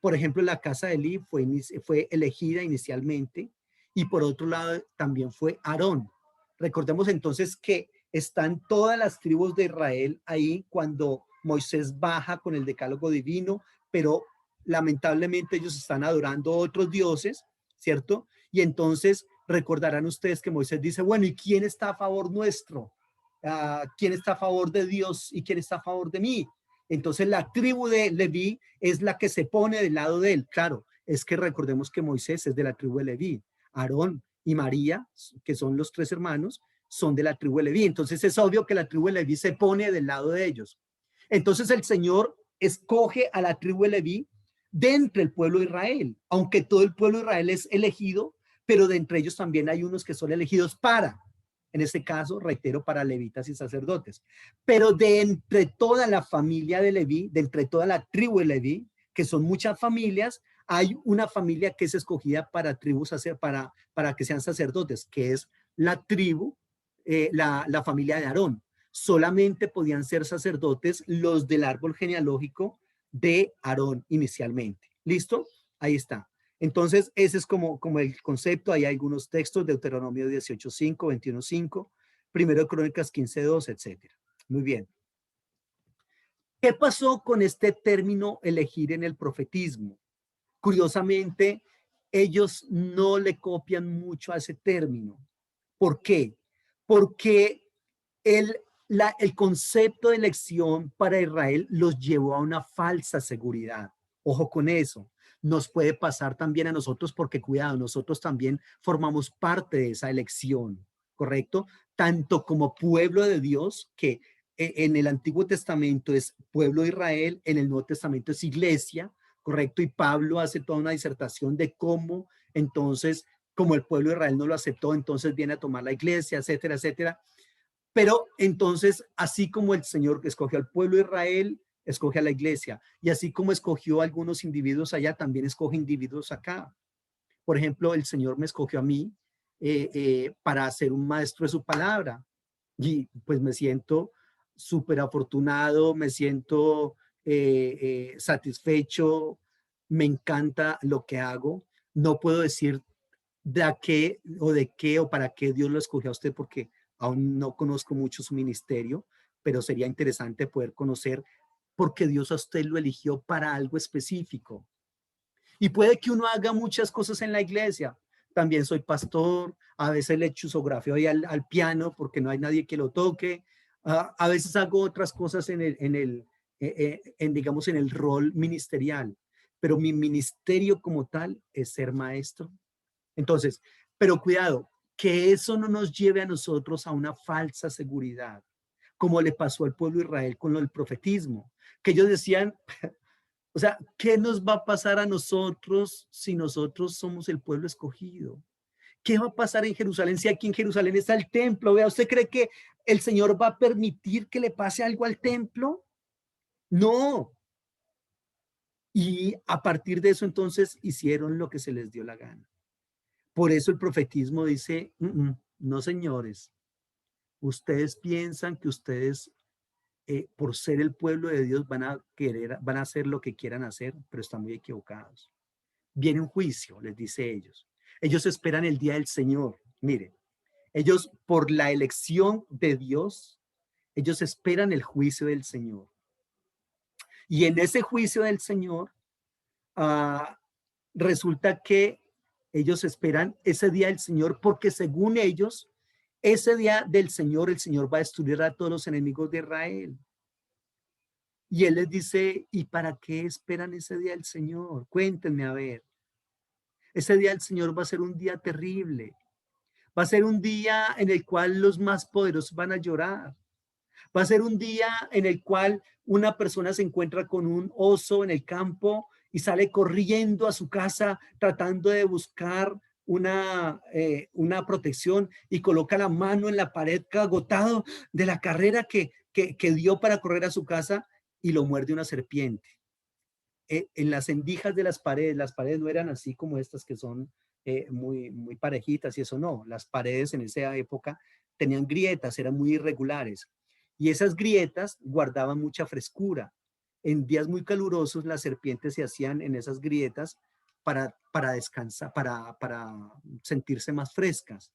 Por ejemplo, la casa de Eli fue elegida inicialmente y por otro lado también fue Aarón. Recordemos entonces que están todas las tribus de Israel ahí cuando Moisés baja con el decálogo divino, pero lamentablemente ellos están adorando otros dioses, ¿cierto? Y entonces recordarán ustedes que Moisés dice, bueno, ¿y quién está a favor nuestro? ¿Quién está a favor de Dios y quién está a favor de mí? Entonces la tribu de Leví es la que se pone del lado de él. Claro, es que recordemos que Moisés es de la tribu de Leví. Aarón y María, que son los tres hermanos, son de la tribu de Leví. Entonces es obvio que la tribu de Leví se pone del lado de ellos. Entonces el Señor escoge a la tribu de Leví de entre el pueblo de Israel, aunque todo el pueblo de Israel es elegido, pero de entre ellos también hay unos que son elegidos para, en este caso, reitero, para levitas y sacerdotes. Pero de entre toda la familia de Leví, de entre toda la tribu de Leví, que son muchas familias, hay una familia que es escogida para tribus, para que sean sacerdotes, que es la tribu, la familia de Aarón. Solamente podían ser sacerdotes los del árbol genealógico de Aarón inicialmente. ¿Listo? Ahí está. Entonces, ese es como el concepto. Hay algunos textos, Deuteronomio 18:5, 21:5, Primero de Crónicas 15:2, etcétera. Muy bien. ¿Qué pasó con este término elegir en el profetismo? Curiosamente, ellos no le copian mucho a ese término. ¿Por qué? Porque el concepto de elección para Israel los llevó a una falsa seguridad. Ojo con eso. Nos puede pasar también a nosotros porque, cuidado, nosotros también formamos parte de esa elección, ¿correcto? Tanto como pueblo de Dios, que en el Antiguo Testamento es pueblo de Israel, en el Nuevo Testamento es iglesia, ¿correcto? Y Pablo hace toda una disertación de cómo entonces, como el pueblo de Israel no lo aceptó, entonces viene a tomar la iglesia, etcétera, etcétera. Pero entonces, así como el Señor escogió al pueblo de Israel, escoge a la iglesia. Y así como escogió a algunos individuos allá, también escoge individuos acá. Por ejemplo, el Señor me escogió a mí para ser un maestro de su palabra. Y pues me siento súper afortunado, me siento satisfecho, me encanta lo que hago. No puedo decir de a qué o de qué o para qué Dios lo escogió a usted, porque aún no conozco mucho su ministerio, pero sería interesante poder conocer por qué Dios a usted lo eligió para algo específico. Y puede que uno haga muchas cosas en la iglesia. También soy pastor, a veces le chusografeo ahí al piano porque no hay nadie que lo toque. A veces hago otras cosas digamos, en el rol ministerial. Pero mi ministerio como tal es ser maestro. Entonces, pero cuidado, que eso no nos lleve a nosotros a una falsa seguridad, como le pasó al pueblo de Israel con lo del profetismo, que ellos decían, o sea, ¿qué nos va a pasar a nosotros si nosotros somos el pueblo escogido? ¿Qué va a pasar en Jerusalén si aquí en Jerusalén está el templo? Vea, ¿usted cree que el Señor va a permitir que le pase algo al templo? No. Y a partir de eso entonces hicieron lo que se les dio la gana. Por eso el profetismo dice, no señores, ustedes piensan que ustedes por ser el pueblo de Dios van a hacer lo que quieran hacer, pero están muy equivocados. Viene un juicio, les dice ellos. Ellos esperan el día del Señor. Miren, ellos por la elección de Dios, ellos esperan el juicio del Señor. Y en ese juicio del Señor, resulta que ellos esperan ese día del Señor porque según ellos, ese día del Señor, el Señor va a destruir a todos los enemigos de Israel. Y él les dice, ¿y para qué esperan ese día del Señor? Cuéntenme a ver. Ese día del Señor va a ser un día terrible. Va a ser un día en el cual los más poderosos van a llorar. Va a ser un día en el cual una persona se encuentra con un oso en el campo y sale corriendo a su casa tratando de buscar una protección y coloca la mano en la pared agotado de la carrera que dio para correr a su casa y lo muerde una serpiente. En las endijas de las paredes no eran así como estas que son muy parejitas y eso no, las paredes en esa época tenían grietas, eran muy irregulares y esas grietas guardaban mucha frescura. En días muy calurosos las serpientes se hacían en esas grietas para descansar, para sentirse más frescas,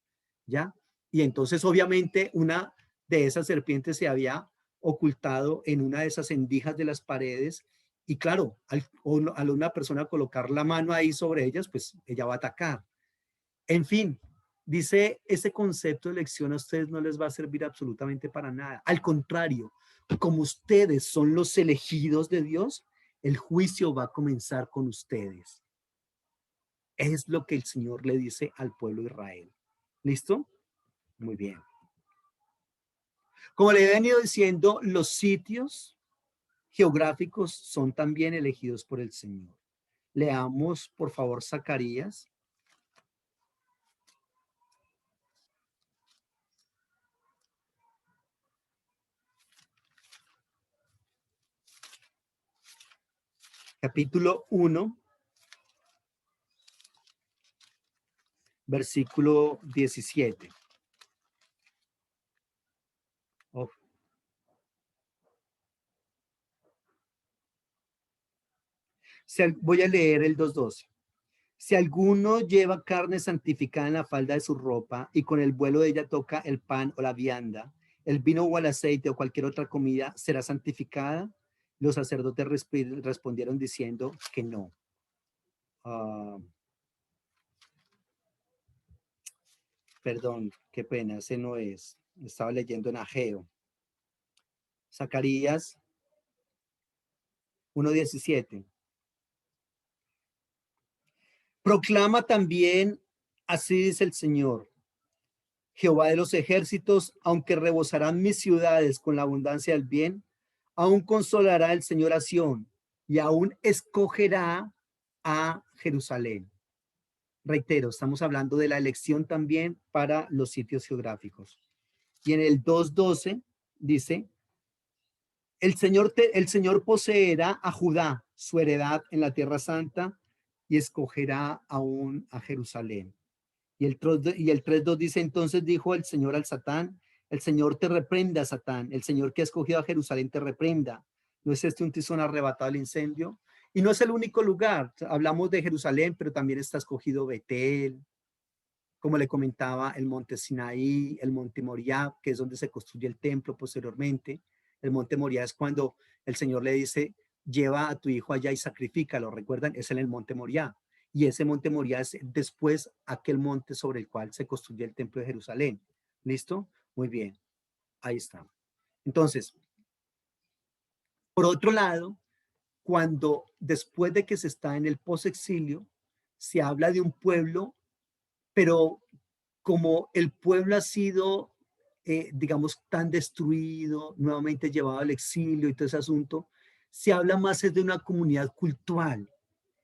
¿ya? Y entonces obviamente una de esas serpientes se había ocultado en una de esas endijas de las paredes y claro, al una persona colocar la mano ahí sobre ellas, pues ella va a atacar. En fin, dice, ese concepto de elección a ustedes no les va a servir absolutamente para nada. Al contrario, como ustedes son los elegidos de Dios, el juicio va a comenzar con ustedes. Es lo que el Señor le dice al pueblo de Israel. ¿Listo? Muy bien. Como le he venido diciendo, los sitios geográficos son también elegidos por el Señor. Leamos, por favor, Zacarías. Capítulo 1, versículo 17. Oh. Voy a leer el 2:12. Si alguno lleva carne santificada en la falda de su ropa y con el vuelo de ella toca el pan o la vianda, el vino o el aceite o cualquier otra comida, ¿será santificada? Los sacerdotes respondieron diciendo que no. Perdón, qué pena, ese no es. Estaba leyendo en Ageo. Zacarías 1:17. Proclama también, así dice el Señor, Jehová de los ejércitos, aunque rebosarán mis ciudades con la abundancia del bien, aún consolará el Señor a Sión y aún escogerá a Jerusalén. Reitero, estamos hablando de la elección también para los sitios geográficos. Y en el 2:12 dice, el Señor poseerá a Judá, su heredad en la tierra santa, y escogerá aún a Jerusalén. Y el 3:2 dice, entonces dijo el Señor al Satán, el Señor te reprenda, Satán, el Señor que ha escogido a Jerusalén te reprenda. ¿No es este un tizón arrebatado al incendio? Y no es el único lugar, hablamos de Jerusalén, pero también está escogido Betel, como le comentaba, el monte Sinaí, el monte Moriah, que es donde se construye el templo posteriormente. El monte Moriah es cuando el Señor le dice, lleva a tu hijo allá y sacrifícalo, ¿recuerdan? Es en el monte Moriah. Y ese monte Moriah es después aquel monte sobre el cual se construye el templo de Jerusalén. ¿Listo? Muy bien, ahí está. Entonces, por otro lado, cuando después de que se está en el posexilio, se habla de un pueblo, pero como el pueblo ha sido, digamos, tan destruido, nuevamente llevado al exilio y todo ese asunto, se habla más es de una comunidad cultural.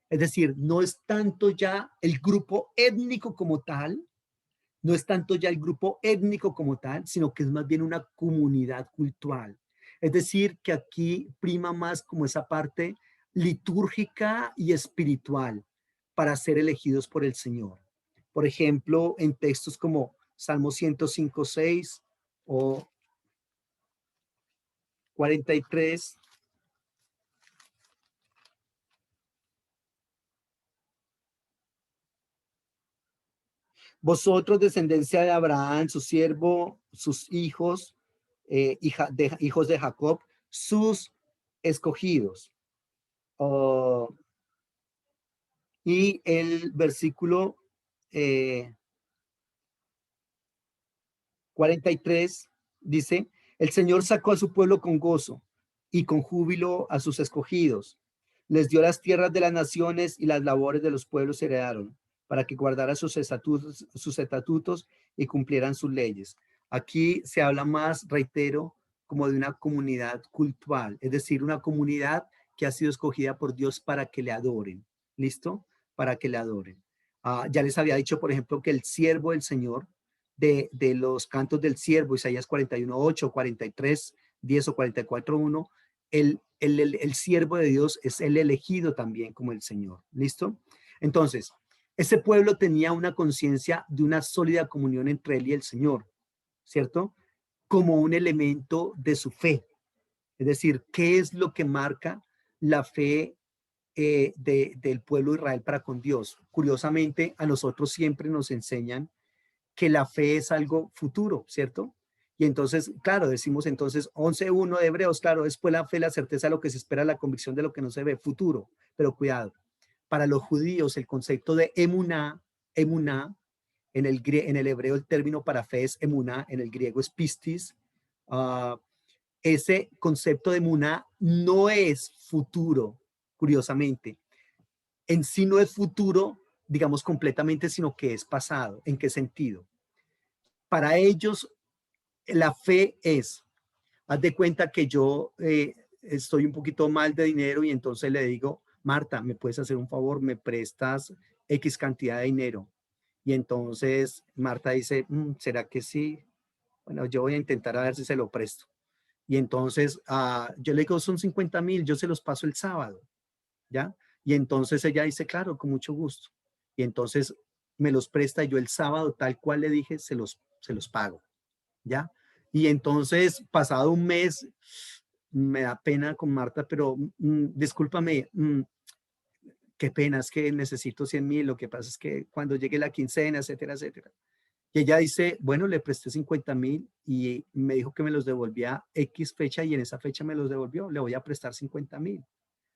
Es decir, no es tanto ya el grupo étnico como tal, no es tanto ya el grupo étnico como tal, sino que es más bien una comunidad cultural. Es decir, que aquí prima más como esa parte litúrgica y espiritual para ser elegidos por el Señor. Por ejemplo, en textos como Salmo 105:6 o 43. Vosotros, descendencia de Abraham, su siervo, sus hijos, hijos de Jacob, sus escogidos. Oh, y el versículo eh, 43 dice, el Señor sacó a su pueblo con gozo y con júbilo a sus escogidos. Les dio las tierras de las naciones y las labores de los pueblos heredaron, para que guardaran sus estatutos y cumplieran sus leyes. Aquí se habla más, reitero, como de una comunidad cultural, es decir, una comunidad que ha sido escogida por Dios para que le adoren. ¿Listo? Para que le adoren. Ya les había dicho, por ejemplo, que el siervo del Señor de los cantos del siervo, Isaías 41:8, 43:10 o 44:1, el siervo de Dios es el elegido también como el Señor. ¿Listo? Entonces, ese pueblo tenía una conciencia de una sólida comunión entre él y el Señor, ¿cierto? Como un elemento de su fe. Es decir, ¿qué es lo que marca la fe del pueblo de Israel para con Dios? Curiosamente, a nosotros siempre nos enseñan que la fe es algo futuro, ¿cierto? Y entonces, claro, decimos entonces 11:1 de Hebreos, claro, después la fe, la certeza de lo que se espera, la convicción de lo que no se ve, futuro. Pero cuidado, para los judíos el concepto de emuná, en el hebreo el término para fe es emuná, en el griego es pistis. Uh, Ese concepto de emuná no es futuro, curiosamente. En sí no es futuro, digamos, completamente, sino que es pasado. ¿En qué sentido? Para ellos la fe es, haz de cuenta que yo estoy un poquito mal de dinero y entonces le digo, Marta, ¿me puedes hacer un favor? ¿Me prestas X cantidad de dinero? Y entonces Marta dice, ¿será que sí? Bueno, yo voy a intentar a ver si se lo presto. Y entonces yo le digo, son 50,000, yo se los paso el sábado, ¿ya? Y entonces ella dice, claro, con mucho gusto. Y entonces me los presta y yo el sábado, tal cual le dije, se los pago. ¿Ya? Y entonces, pasado un mes, me da pena con Marta, pero discúlpame, qué pena, es que necesito 100,000, lo que pasa es que cuando llegue la quincena, etcétera, etcétera. Y ella dice, bueno, le presté 50,000 y me dijo que me los devolvía X fecha y en esa fecha me los devolvió, le voy a prestar 50,000,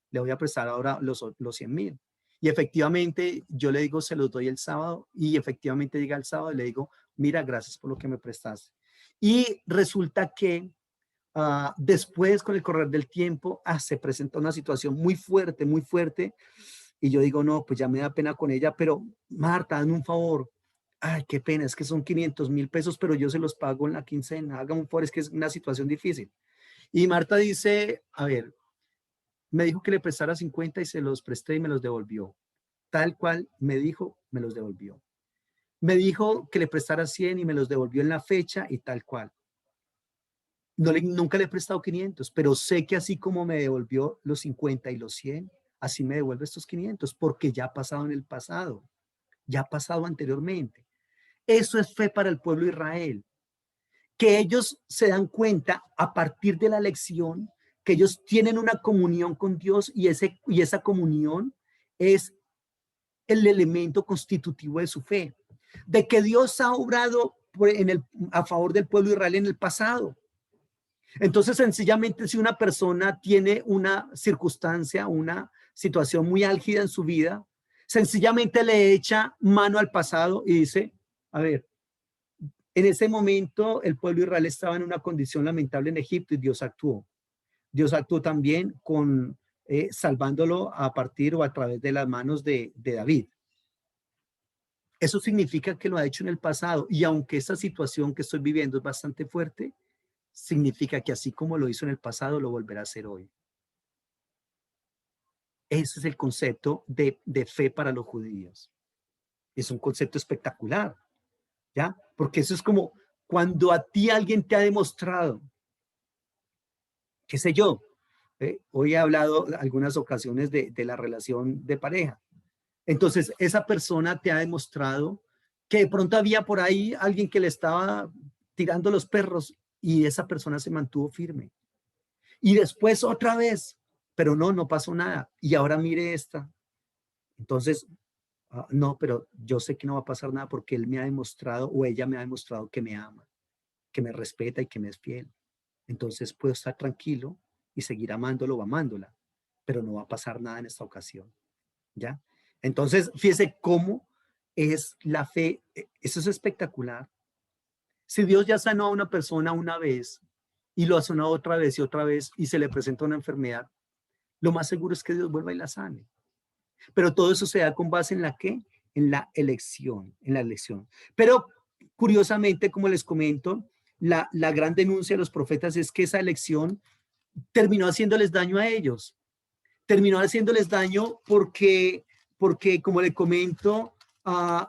le voy a prestar ahora los 100,000. Y efectivamente, yo le digo, se los doy el sábado y efectivamente llega el sábado y le digo, mira, gracias por lo que me prestaste. Y resulta que después, con el correr del tiempo, se presenta una situación muy fuerte, muy fuerte. Y yo digo, no, pues ya me da pena con ella, pero Marta, dame un favor. Ay, qué pena, es que son 500,000 pesos, pero yo se los pago en la quincena. Hágame un favor, es que es una situación difícil. Y Marta dice, a ver, me dijo que le prestara 50 y se los presté y me los devolvió. Tal cual me dijo, me los devolvió. Me dijo que le prestara 100 y me los devolvió en la fecha y tal cual. Nunca le he prestado 500, pero sé que así como me devolvió los 50 y los 100, así me devuelve estos 500, porque ya ha pasado en el pasado, ya ha pasado anteriormente. Eso es fe para el pueblo de Israel, que ellos se dan cuenta a partir de la lección que ellos tienen una comunión con Dios y esa comunión es el elemento constitutivo de su fe. de que Dios ha obrado a favor del pueblo de Israel en el pasado. Entonces, sencillamente, si una persona tiene una circunstancia, una situación muy álgida en su vida, sencillamente le echa mano al pasado y dice, a ver, en ese momento el pueblo de Israel estaba en una condición lamentable en Egipto y Dios actuó. Dios actuó también con salvándolo a partir o a través de las manos de David. Eso significa que lo ha hecho en el pasado, y aunque esta situación que estoy viviendo es bastante fuerte, significa que así como lo hizo en el pasado, lo volverá a hacer hoy. Ese es el concepto de fe para los judíos. Es un concepto espectacular, ¿ya? Porque eso es como cuando a ti alguien te ha demostrado, qué sé yo, hoy he hablado algunas ocasiones de la relación de pareja. Entonces, esa persona te ha demostrado que de pronto había por ahí alguien que le estaba tirando los perros y esa persona se mantuvo firme. Y después otra vez, pero no pasó nada. Y ahora mire esta. Entonces, no, pero yo sé que no va a pasar nada porque él me ha demostrado o ella me ha demostrado que me ama, que me respeta y que me es fiel. Entonces puedo estar tranquilo y seguir amándolo o amándola, pero no va a pasar nada en esta ocasión. ¿Ya? Entonces, fíjese cómo es la fe. Eso es espectacular. Si Dios ya sanó a una persona una vez y lo ha sanado otra vez y otra vez y se le presenta una enfermedad, lo más seguro es que Dios vuelva y la sane. Pero todo eso se da con base en la ¿qué? En la elección, en la elección. Pero curiosamente, como les comento, la gran denuncia de los profetas es que esa elección terminó haciéndoles daño a ellos. Terminó haciéndoles daño porque como le comento,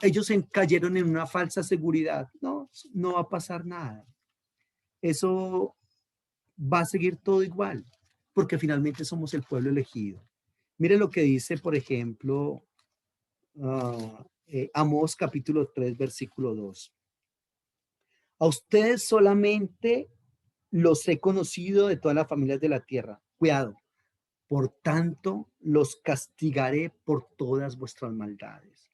ellos cayeron en una falsa seguridad. No va a pasar nada. Eso va a seguir todo igual, porque finalmente somos el pueblo elegido. Mire lo que dice, por ejemplo, Amós capítulo 3, versículo 2. A ustedes solamente los he conocido de todas las familias de la tierra. Cuidado. Por tanto, los castigaré por todas vuestras maldades.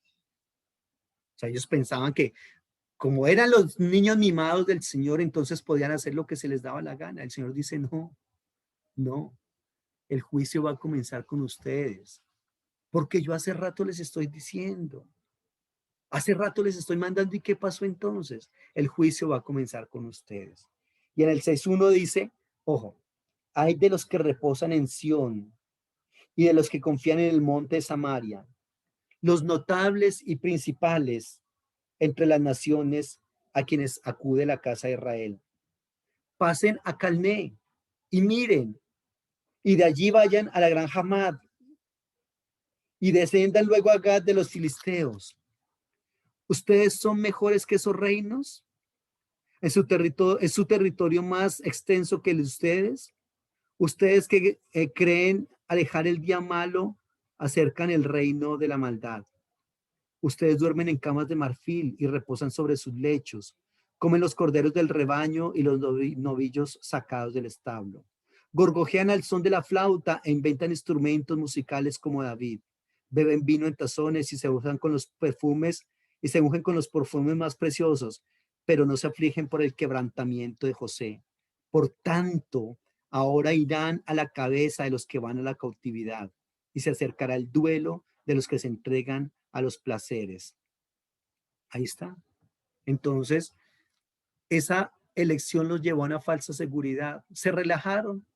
O sea, ellos pensaban que como eran los niños mimados del Señor, entonces podían hacer lo que se les daba la gana. El Señor dice, no, el juicio va a comenzar con ustedes. Porque yo hace rato les estoy diciendo, hace rato les estoy mandando, ¿y qué pasó entonces? El juicio va a comenzar con ustedes. Y en el 6.1 dice, ojo, hay de los que reposan en Sión y de los que confían en el monte de Samaria, los notables y principales entre las naciones a quienes acude la casa de Israel. Pasen a Calné y miren, y de allí vayan a la gran Hamad, y descendan luego a Gad de los filisteos. ¿Ustedes son mejores que esos reinos? ¿Es su territorio más extenso que el de ustedes? Ustedes que creen alejar el día malo, acercan el reino de la maldad. Ustedes duermen en camas de marfil y reposan sobre sus lechos. Comen los corderos del rebaño y los novillos sacados del establo. Gorgojean al son de la flauta e inventan instrumentos musicales como David. Beben vino en tazones y se usan con los perfumes y se ungen con los perfumes más preciosos, pero no se afligen por el quebrantamiento de José. Por tanto, ahora irán a la cabeza de los que van a la cautividad y se acercará el duelo de los que se entregan a los placeres. Ahí está. Entonces, esa elección los llevó a una falsa seguridad. Se relajaron.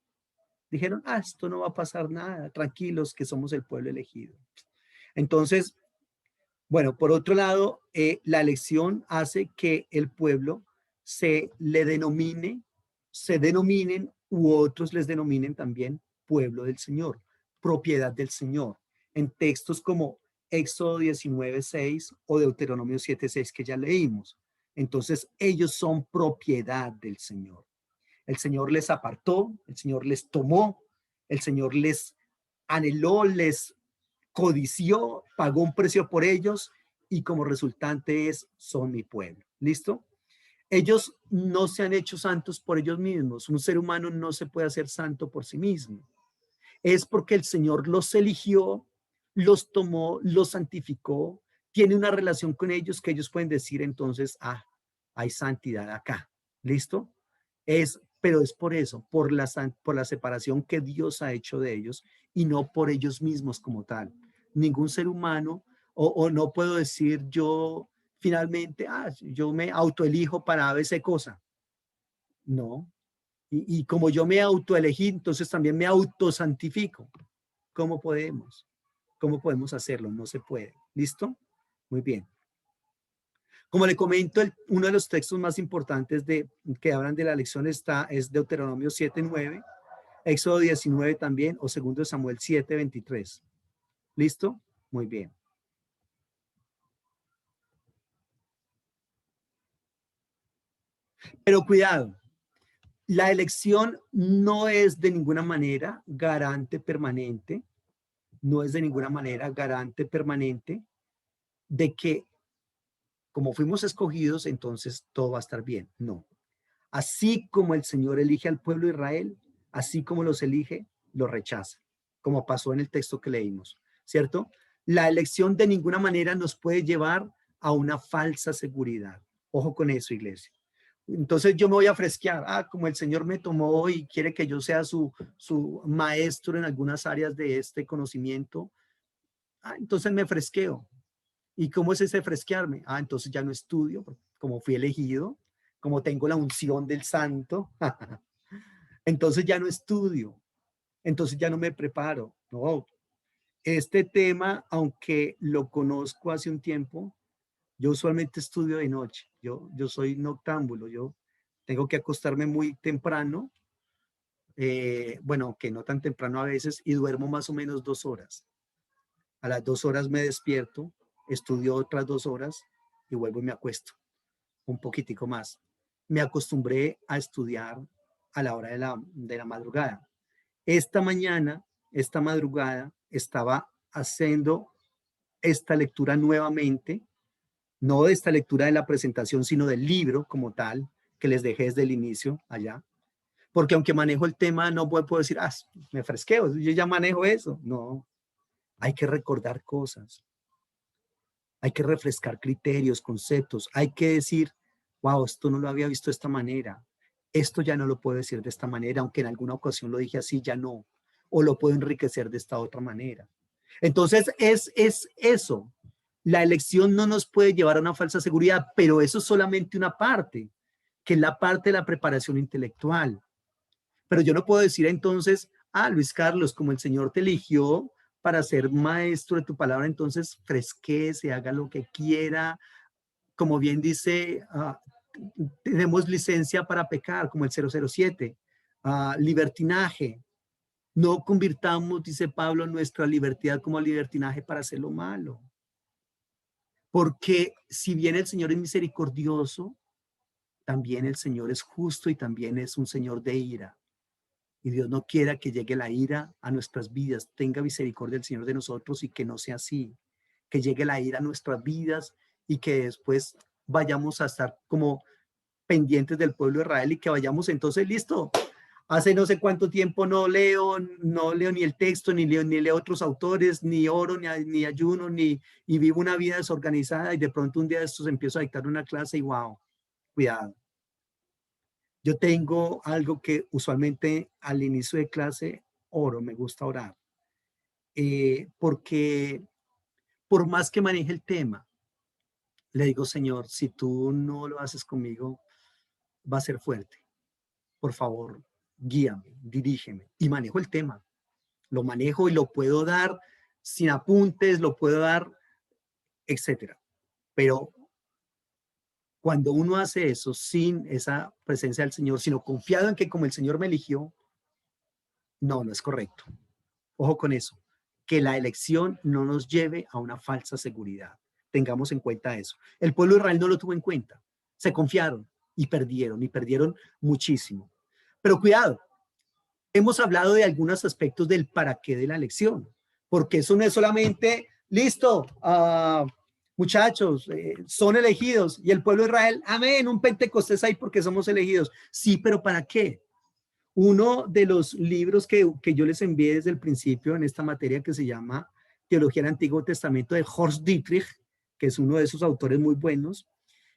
Dijeron, esto no va a pasar nada. Tranquilos que somos el pueblo elegido. Entonces, bueno, por otro lado, la elección hace que el pueblo se denominen u otros les denominen también pueblo del Señor, propiedad del Señor. En textos como Éxodo 19:6 o Deuteronomio 7:6 que ya leímos. Entonces, ellos son propiedad del Señor. El Señor les apartó, el Señor les tomó, el Señor les anheló, les codició, pagó un precio por ellos y como resultante son mi pueblo. ¿Listo? Ellos no se han hecho santos por ellos mismos. Un ser humano no se puede hacer santo por sí mismo. Es porque el Señor los eligió, los tomó, los santificó, tiene una relación con ellos que ellos pueden decir entonces, ah, hay santidad acá. ¿Listo? Pero es por eso, por la separación que Dios ha hecho de ellos y no por ellos mismos como tal. Ningún ser humano, o no puedo decir yo finalmente, ah, yo me autoelijo para ABC cosa. No. Y como yo me autoelegí, entonces también me autosantifico. ¿Cómo podemos? ¿Cómo podemos hacerlo? No se puede. ¿Listo? Muy bien. Como le comento, uno de los textos más importantes que hablan de la elección es Deuteronomio 7:9, Éxodo 19 también, o 2 Samuel 7:23. ¿Listo? Muy bien. Pero cuidado, la elección no es de ninguna manera garante permanente, no es de ninguna manera garante permanente de que como fuimos escogidos, entonces todo va a estar bien. No. Así como el Señor elige al pueblo de Israel, así como los elige, los rechaza, como pasó en el texto que leímos, ¿cierto? La elección de ninguna manera nos puede llevar a una falsa seguridad. Ojo con eso, iglesia. Entonces yo me voy a fresquear. Ah, como el Señor me tomó y quiere que yo sea su maestro en algunas áreas de este conocimiento, entonces me fresqueo. ¿Y cómo es ese fresquearme? Ah, entonces ya no estudio, como fui elegido, como tengo la unción del santo, entonces ya no estudio, entonces ya no me preparo. No, este tema, aunque lo conozco hace un tiempo, yo usualmente estudio de noche, yo soy noctámbulo, yo tengo que acostarme muy temprano, bueno, que no tan temprano a veces, y duermo más o menos 2 horas. A las 2 horas me despierto, estudio otras 2 horas y vuelvo y me acuesto un poquitico más. Me acostumbré a estudiar a la hora de la madrugada. Esta madrugada, estaba haciendo esta lectura nuevamente, no de esta lectura de la presentación, sino del libro como tal, que les dejé desde el inicio allá. Porque aunque manejo el tema, no puedo decir, ah, me fresqueo, yo ya manejo eso. No, hay que recordar cosas, hay que refrescar criterios, conceptos, hay que decir, wow, esto no lo había visto de esta manera, esto ya no lo puedo decir de esta manera, aunque en alguna ocasión lo dije así, ya no, o lo puedo enriquecer de esta otra manera. Entonces, es eso. La elección no nos puede llevar a una falsa seguridad, pero eso es solamente una parte, que es la parte de la preparación intelectual. Pero yo no puedo decir entonces, ah, Luis Carlos, como el Señor te eligió para ser maestro de tu palabra, entonces fresquece, haga lo que quiera. Como bien dice, tenemos licencia para pecar, como el 007. Libertinaje. No convirtamos, dice Pablo, nuestra libertad como libertinaje para hacer lo malo. Porque si bien el Señor es misericordioso, también el Señor es justo y también es un Señor de ira. Y Dios no quiera que llegue la ira a nuestras vidas. Tenga misericordia el Señor de nosotros y que no sea así. Que llegue la ira a nuestras vidas y que después vayamos a estar como pendientes del pueblo de Israel y que vayamos entonces, listo. Hace no sé cuánto tiempo no leo ni el texto, ni leo otros autores, ni oro, ni ayuno, y vivo una vida desorganizada y de pronto un día de estos empiezo a dictar una clase y wow, cuidado. Yo tengo algo que usualmente al inicio de clase oro, me gusta orar, porque por más que maneje el tema, le digo, Señor, si tú no lo haces conmigo, va a ser fuerte. Por favor, guíame, dirígeme. Y manejo el tema. Lo manejo y lo puedo dar sin apuntes, lo puedo dar, etcétera. Pero cuando uno hace eso sin esa presencia del Señor, sino confiado en que como el Señor me eligió, no es correcto. Ojo con eso, que la elección no nos lleve a una falsa seguridad. Tengamos en cuenta eso. El pueblo de Israel no lo tuvo en cuenta. Se confiaron y perdieron muchísimo. Pero cuidado, hemos hablado de algunos aspectos del para qué de la elección, porque eso no es solamente, listo, muchachos, son elegidos y el pueblo de Israel, amén, un Pentecostés ahí porque somos elegidos. Sí, pero ¿para qué? Uno de los libros que yo les envié desde el principio en esta materia que se llama Teología del Antiguo Testamento de Horst Dietrich, que es uno de esos autores muy buenos,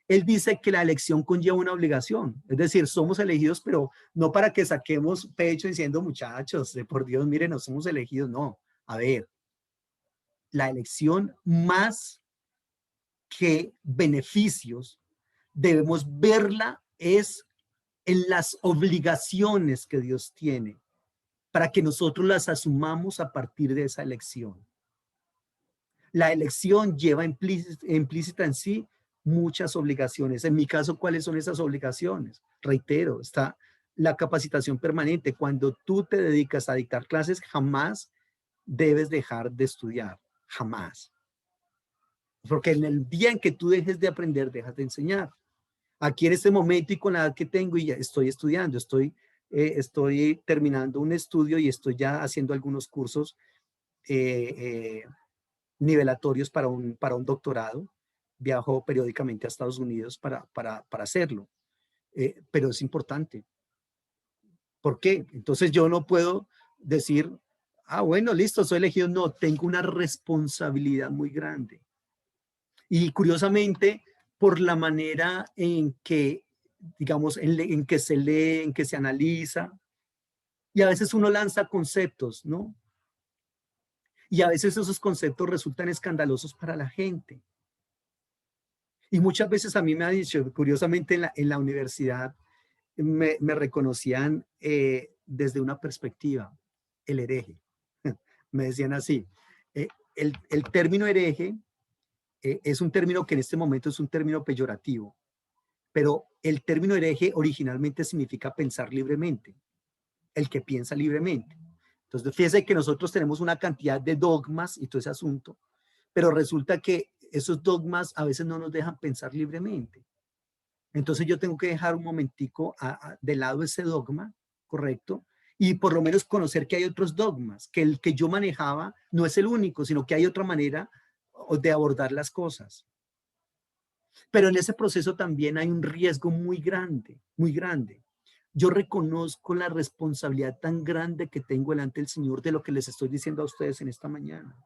él dice que la elección conlleva una obligación. Es decir, somos elegidos, pero no para que saquemos pecho diciendo, muchachos, de por Dios, miren, no somos elegidos. No, a ver, la elección más que beneficios, debemos verla es en las obligaciones que Dios tiene para que nosotros las asumamos a partir de esa elección. La elección lleva implícita en sí muchas obligaciones. En mi caso, ¿cuáles son esas obligaciones? Reitero, está la capacitación permanente. Cuando tú te dedicas a dictar clases, jamás debes dejar de estudiar, jamás. Porque en el día en que tú dejes de aprender, dejas de enseñar. Aquí en este momento y con la edad que tengo, y ya estoy estudiando, estoy terminando un estudio y estoy ya haciendo algunos cursos eh, eh, nivelatorios para un doctorado. Viajo periódicamente a Estados Unidos para hacerlo. Pero es importante. ¿Por qué? Entonces yo no puedo decir, ah, bueno, listo, soy elegido. No, tengo una responsabilidad muy grande. Y curiosamente, por la manera en que, digamos, en que se lee, en que se analiza, y a veces uno lanza conceptos, ¿no? Y a veces esos conceptos resultan escandalosos para la gente. Y muchas veces a mí me ha dicho, curiosamente en la universidad, me reconocían desde una perspectiva, el hereje. Me decían así. El término hereje es un término que en este momento es un término peyorativo, pero el término hereje originalmente significa pensar libremente, el que piensa libremente. Entonces, fíjese que nosotros tenemos una cantidad de dogmas y todo ese asunto, pero resulta que esos dogmas a veces no nos dejan pensar libremente. Entonces yo tengo que dejar un momentico de lado ese dogma, ¿correcto? Y por lo menos conocer que hay otros dogmas, que el que yo manejaba no es el único, sino que hay otra manera de abordar las cosas. Pero en ese proceso también hay un riesgo muy grande, muy grande. Yo reconozco la responsabilidad tan grande que tengo delante del Señor de lo que les estoy diciendo a ustedes en esta mañana.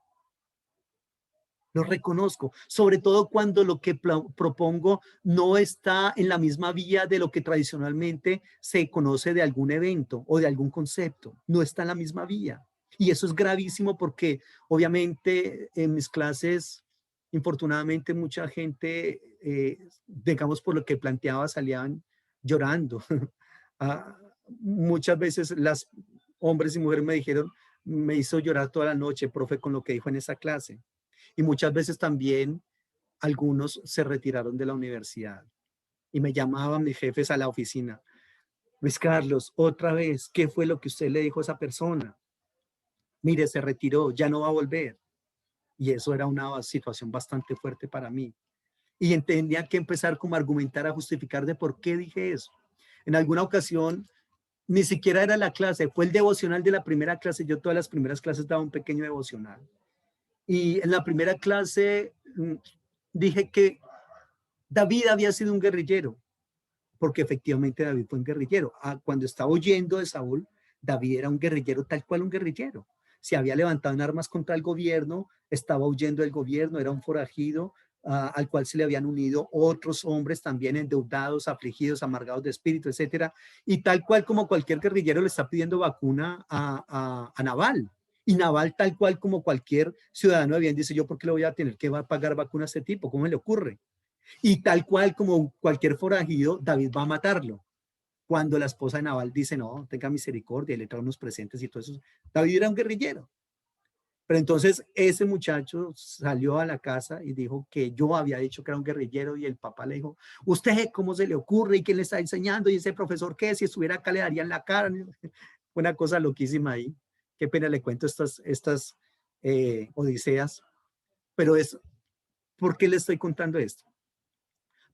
Lo reconozco, sobre todo cuando lo que propongo no está en la misma vía de lo que tradicionalmente se conoce de algún evento o de algún concepto. No está en la misma vía. Y eso es gravísimo porque obviamente en mis clases, infortunadamente mucha gente, digamos por lo que planteaba, salían llorando. Ah, muchas veces las hombres y mujeres me dijeron, me hizo llorar toda la noche, profe, con lo que dijo en esa clase. Y muchas veces también algunos se retiraron de la universidad y me llamaban mis jefes a la oficina. Luis Carlos, otra vez, ¿qué fue lo que usted le dijo a esa persona? Mire, se retiró, ya no va a volver. Y eso era una situación bastante fuerte para mí. Y tenía que empezar como a argumentar, a justificar de por qué dije eso. En alguna ocasión, ni siquiera era la clase, fue el devocional de la primera clase. Yo todas las primeras clases daba un pequeño devocional. Y en la primera clase dije que David había sido un guerrillero, porque efectivamente David fue un guerrillero. Cuando estaba huyendo de Saúl, David era un guerrillero tal cual un guerrillero. Se había levantado en armas contra el gobierno, estaba huyendo del gobierno, era un forajido al cual se le habían unido otros hombres también endeudados, afligidos, amargados de espíritu, etcétera. Y tal cual como cualquier guerrillero le está pidiendo vacuna a Nabal. Y Naval, tal cual como cualquier ciudadano de bien, dice, yo, ¿por qué le voy a tener que pagar vacuna a este tipo? ¿Cómo me le ocurre? Y tal cual como cualquier forajido, David va a matarlo. Cuando la esposa de Naval dice, no, tenga misericordia, y le trae unos presentes y todo eso. David era un guerrillero. Pero entonces ese muchacho salió a la casa y dijo que yo había dicho que era un guerrillero y el papá le dijo, ¿usted cómo se le ocurre y quién le está enseñando? Y ese profesor, ¿qué? Si estuviera acá le daría en la cara. Una cosa loquísima ahí. Qué pena le cuento estas odiseas. Pero es, ¿por qué le estoy contando esto?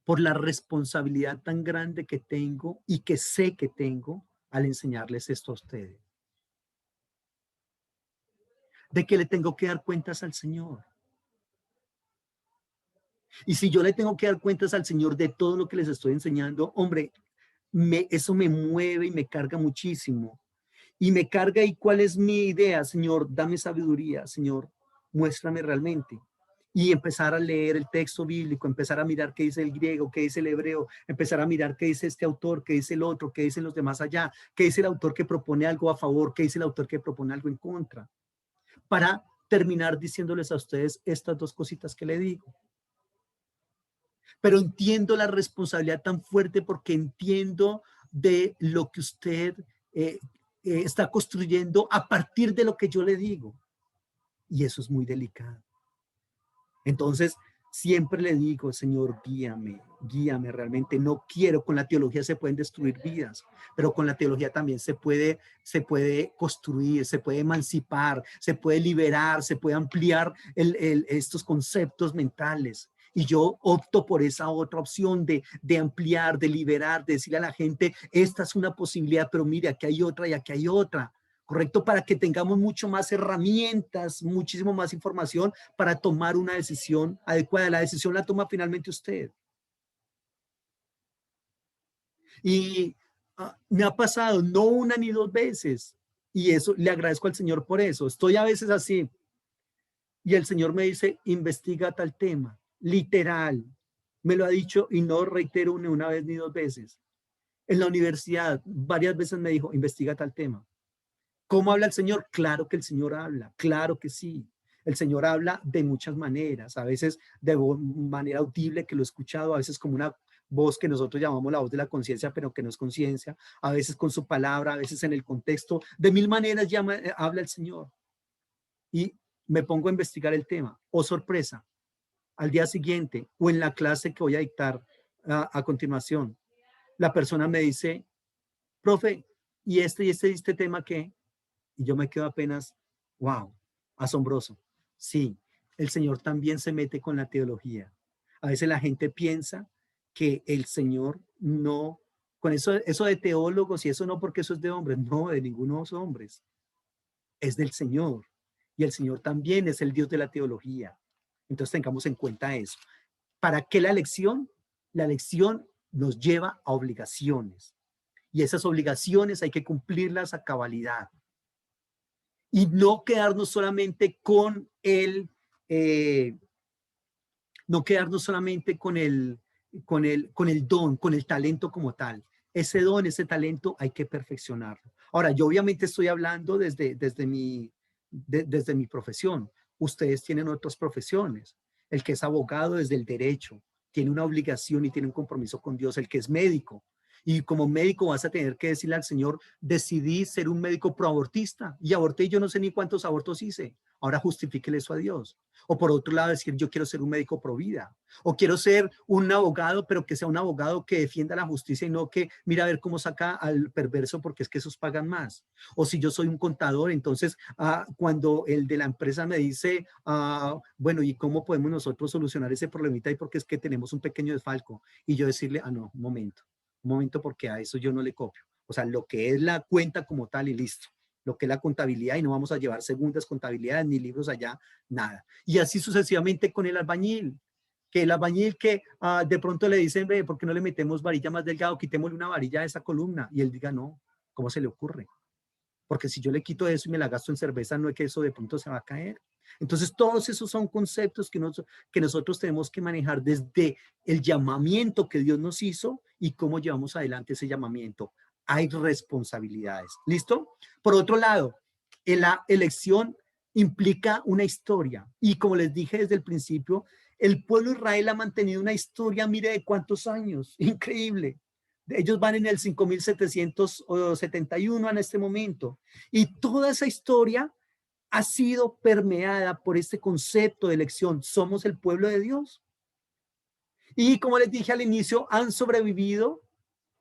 Por la responsabilidad tan grande que tengo y que sé que tengo al enseñarles esto a ustedes. De que le tengo que dar cuentas al Señor. Y si yo le tengo que dar cuentas al Señor de todo lo que les estoy enseñando, hombre, eso me mueve y me carga muchísimo. Y me carga, ¿y cuál es mi idea? Señor, dame sabiduría, Señor, muéstrame realmente. y empezar a leer el texto bíblico, empezar a mirar qué dice el griego, qué dice el hebreo, empezar a mirar qué dice este autor, qué dice el otro, qué dicen los demás allá, qué dice el autor que propone algo a favor, qué dice el autor que propone algo en contra, para terminar diciéndoles a ustedes estas dos cositas que le digo. Pero entiendo la responsabilidad tan fuerte porque entiendo de lo que usted está construyendo a partir de lo que yo le digo. Y eso es muy delicado. Entonces, siempre le digo, Señor, guíame, guíame realmente. No quiero, con la teología se pueden destruir vidas, pero con la teología también se puede construir, se puede emancipar, se puede liberar, se puede ampliar estos conceptos mentales. Y yo opto por esa otra opción de ampliar, de liberar, de decirle a la gente, esta es una posibilidad, pero mire, aquí hay otra y aquí hay otra. ¿Correcto? Para que tengamos mucho más herramientas, muchísimo más información para tomar una decisión adecuada. La decisión la toma finalmente usted. Y me ha pasado no una ni dos veces. Y eso le agradezco al Señor por eso. Estoy a veces así. Y el Señor me dice, investiga tal tema. Literal. Me lo ha dicho y no reitero ni una vez ni dos veces. En la universidad varias veces me dijo, investiga tal tema. ¿Cómo habla el Señor? Claro que el Señor habla, claro que sí. El Señor habla de muchas maneras, a veces de manera audible que lo he escuchado, a veces como una voz que nosotros llamamos la voz de la conciencia, pero que no es conciencia, a veces con su palabra, a veces en el contexto, de mil maneras habla el Señor. Y me pongo a investigar el tema. Oh, sorpresa, al día siguiente o en la clase que voy a dictar a continuación, la persona me dice, profe, ¿y este tema qué? Y yo me quedo apenas, wow, asombroso. Sí, el Señor también se mete con la teología. A veces la gente piensa que el Señor no, con eso de teólogos y eso no porque eso es de hombres, no, de ninguno de los hombres, es del Señor. Y el Señor también es el Dios de la teología. Entonces tengamos en cuenta eso. ¿Para qué la lección? La lección nos lleva a obligaciones. Y esas obligaciones hay que cumplirlas a cabalidad y no quedarnos solamente con eh, no quedarnos solamente con el don, con el talento como tal. Ese don, ese talento hay que perfeccionarlo. Ahora, yo obviamente estoy hablando desde mi profesión. Ustedes tienen otras profesiones. El que es abogado desde el derecho tiene una obligación y tiene un compromiso con Dios. El que es médico, y como médico vas a tener que decirle al Señor, decidí ser un médico proabortista y aborté y yo no sé ni cuántos abortos hice. Ahora justifíquele eso a Dios. O por otro lado decir, yo quiero ser un médico pro vida. O quiero ser un abogado, pero que sea un abogado que defienda la justicia y no que mira a ver cómo saca al perverso porque es que esos pagan más. O si yo soy un contador, entonces cuando el de la empresa me dice, bueno, ¿y cómo podemos nosotros solucionar ese problemita? Y porque es que tenemos un pequeño desfalco. Y yo decirle, no, un momento porque a eso yo no le copio. O sea, lo que es la cuenta como tal y listo. Lo que es la contabilidad y no vamos a llevar segundas contabilidades ni libros allá, nada. Y así sucesivamente con el albañil. Que el albañil que de pronto le dicen, ve, ¿por qué no le metemos varilla más delgado? Quitémosle una varilla a esa columna. Y él diga, no, ¿cómo se le ocurre? Porque si yo le quito eso y me la gasto en cerveza, no es que eso de pronto se va a caer. Entonces, todos esos son conceptos que nosotros tenemos que manejar desde el llamamiento que Dios nos hizo y cómo llevamos adelante ese llamamiento. Hay responsabilidades. ¿Listo? Por otro lado, la elección implica una historia. Y como les dije desde el principio, el pueblo de Israel ha mantenido una historia, mire, de cuántos años. Increíble. Ellos van en el 5771 en este momento. Y toda esa historia ha sido permeada por este concepto de elección. Somos el pueblo de Dios. Y como les dije al inicio, han sobrevivido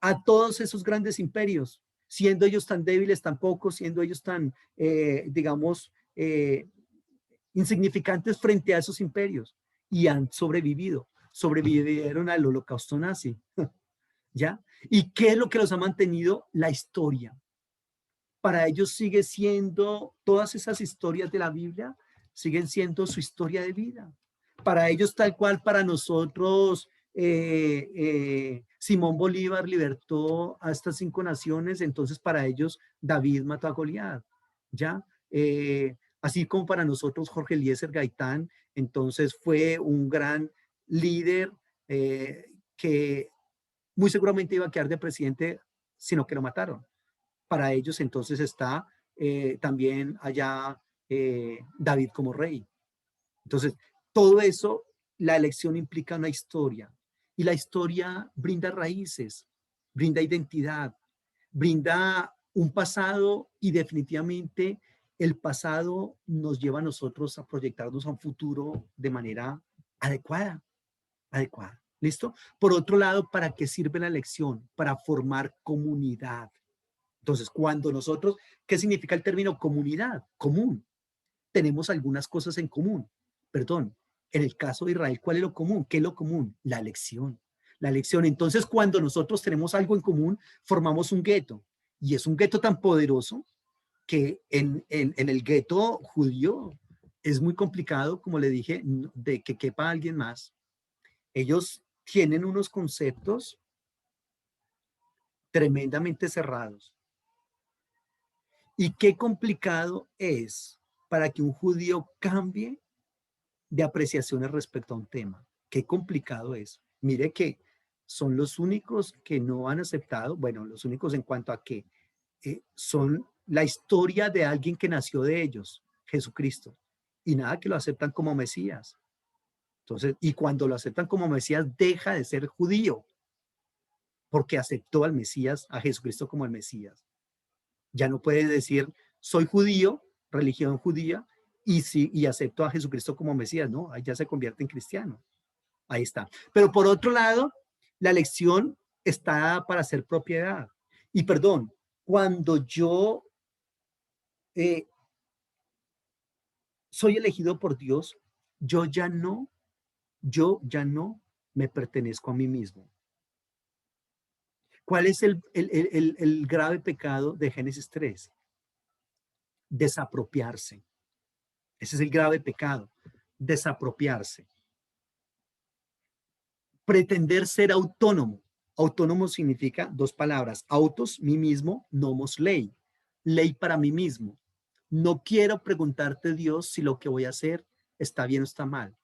a todos esos grandes imperios, siendo ellos tan débiles, tan pocos, siendo ellos tan, digamos, insignificantes frente a esos imperios. Y han sobrevivido. Sobrevivieron al holocausto nazi. ¿Ya? ¿Y qué es lo que los ha mantenido? La historia. Para ellos sigue siendo, todas esas historias de la Biblia siguen siendo su historia de vida. Para ellos tal cual, para nosotros, Simón Bolívar libertó a estas 5 naciones, entonces para ellos David mató a Goliat, ¿ya? Así como para nosotros Jorge Eliezer Gaitán, entonces fue un gran líder que muy seguramente iba a quedar de presidente, sino que lo mataron. Para ellos entonces está también allá David como rey. Entonces, todo eso, la elección implica una historia y la historia brinda raíces, brinda identidad, brinda un pasado y definitivamente el pasado nos lleva a nosotros a proyectarnos a un futuro de manera adecuada, adecuada. ¿Listo? Por otro lado, ¿para qué sirve la elección? Para formar comunidad. Entonces, cuando nosotros, ¿qué significa el término comunidad? Común. Tenemos algunas cosas en común. Perdón, en el caso de Israel, ¿cuál es lo común? ¿Qué es lo común? La elección. La elección. Entonces, cuando nosotros tenemos algo en común, formamos un gueto. Y es un gueto tan poderoso que en el gueto judío es muy complicado, como le dije, de que quepa alguien más. Ellos tienen unos conceptos tremendamente cerrados. Y qué complicado es para que un judío cambie de apreciaciones respecto a un tema. Qué complicado es. Mire que son los únicos que no han aceptado, bueno, los únicos en cuanto a que son la historia de alguien que nació de ellos, Jesucristo, y nada que lo aceptan como Mesías. Entonces, y cuando lo aceptan como Mesías, deja de ser judío, porque aceptó al Mesías, a Jesucristo como el Mesías. Ya no puede decir, soy judío, religión judía, y, sí, y acepto a Jesucristo como Mesías, ¿no? Ahí ya se convierte en cristiano. Ahí está. Pero por otro lado, la elección está para ser propiedad. Y perdón, cuando eh, soy elegido por Dios, yo ya no me pertenezco a mí mismo. ¿Cuál es el grave pecado de Génesis 3? Desapropiarse. Ese es el grave pecado, desapropiarse. Pretender ser autónomo. Autónomo significa dos palabras, autos, mí mismo, nomos, ley. Ley para mí mismo. No quiero preguntarte, Dios, si lo que voy a hacer está bien o está mal.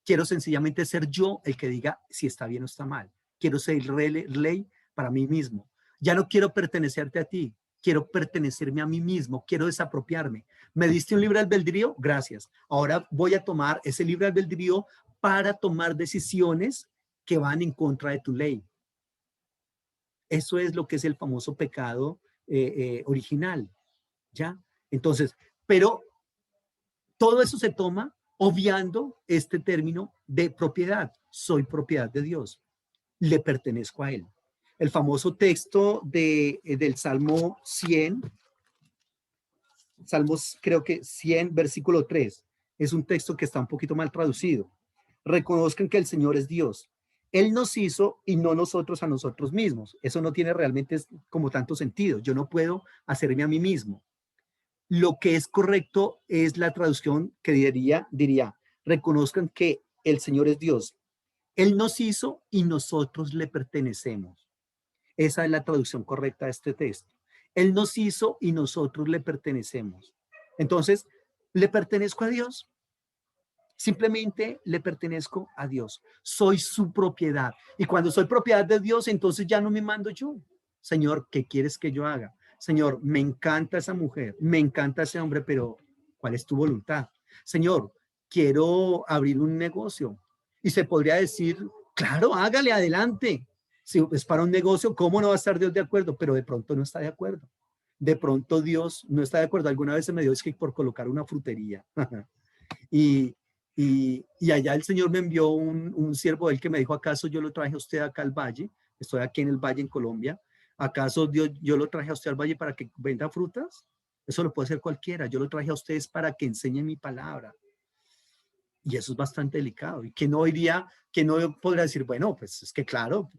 Quiero sencillamente ser yo el que diga si está bien o está mal. Quiero ser ley para mí mismo. Ya no quiero pertenecerte a ti, quiero pertenecerme a mí mismo, quiero desapropiarme. ¿Me diste un libre albedrío? Gracias. Ahora voy a tomar ese libre albedrío para tomar decisiones que van en contra de tu ley. Eso es lo que es el famoso pecado original, ¿ya? Entonces, pero todo eso se toma obviando este término de propiedad. Soy propiedad de Dios, le pertenezco a Él. El famoso texto del Salmo 100, Salmos creo que 100, versículo 3, es un texto que está un poquito mal traducido. Reconozcan que el Señor es Dios. Él nos hizo y no nosotros a nosotros mismos. Eso no tiene realmente como tanto sentido. Yo no puedo hacerme a mí mismo. Lo que es correcto es la traducción que diría, reconozcan que el Señor es Dios. Él nos hizo y nosotros le pertenecemos. Esa es la traducción correcta de este texto. Él nos hizo y nosotros le pertenecemos. Entonces, ¿le pertenezco a Dios? Simplemente le pertenezco a Dios. Soy su propiedad. Y cuando soy propiedad de Dios, entonces ya no me mando yo. Señor, ¿qué quieres que yo haga? Señor, me encanta esa mujer, me encanta ese hombre, pero ¿cuál es tu voluntad? Señor, quiero abrir un negocio. Y se podría decir, claro, hágale adelante. Si es para un negocio, ¿cómo no va a estar Dios de acuerdo? Pero de pronto no está de acuerdo. De pronto Dios no está de acuerdo. Alguna vez se me dio es que por colocar una frutería. y, y allá el Señor me envió un siervo de él que me dijo, ¿acaso yo lo traje a usted acá al valle? Estoy aquí en el valle en Colombia. ¿Acaso Dios, yo lo traje a usted al valle para que venda frutas? Eso lo puede hacer cualquiera. Yo lo traje a ustedes para que enseñen mi palabra. Y eso es bastante delicado. Y que no iría, que no podría decir, bueno, pues es que claro,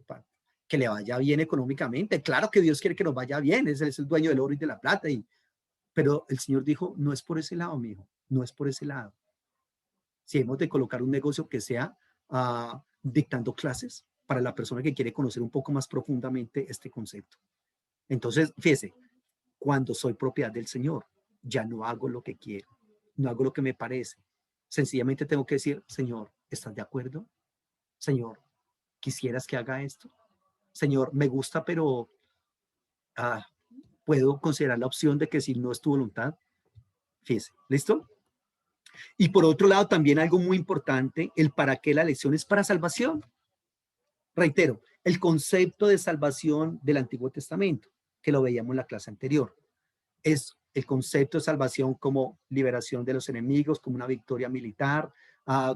que le vaya bien económicamente. Claro que Dios quiere que nos vaya bien. Es el dueño del oro y de la plata. Pero el Señor dijo, no es por ese lado, mijo. No es por ese lado. Si hemos de colocar un negocio que sea dictando clases para la persona que quiere conocer un poco más profundamente este concepto. Entonces, fíjese, cuando soy propiedad del Señor, ya no hago lo que quiero. no hago lo que me parece. Sencillamente tengo que decir, Señor, ¿estás de acuerdo? Señor, ¿quisieras que haga esto? Señor, me gusta, pero ah, puedo considerar la opción de que si no es tu voluntad, fíjese, ¿listo? Y por otro lado, también algo muy importante, el para qué la elección es para salvación. Reitero, el concepto de salvación del Antiguo Testamento, que lo veíamos en la clase anterior, es el concepto de salvación como liberación de los enemigos, como una victoria militar,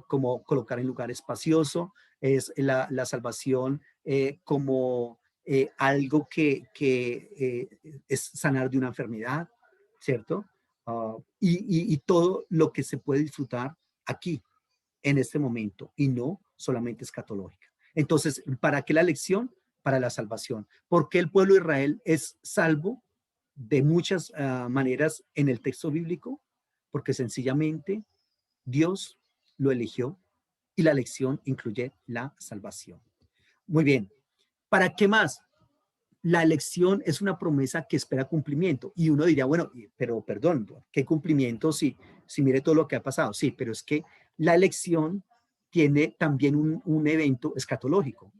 como colocar en lugar espacioso, es la salvación como algo que es sanar de una enfermedad, ¿cierto? Y todo lo que se puede disfrutar aquí, en este momento, y no solamente escatológica. Entonces, ¿para qué la elección? Para la salvación. ¿Por qué el pueblo de Israel es salvo de muchas maneras en el texto bíblico? Porque sencillamente Dios lo eligió y la elección incluye la salvación. Muy bien. ¿Para qué más? La elección es una promesa que espera cumplimiento. Y uno diría, bueno, pero perdón, ¿qué cumplimiento si mire todo lo que ha pasado? Sí, pero es que la elección tiene también un evento escatológico.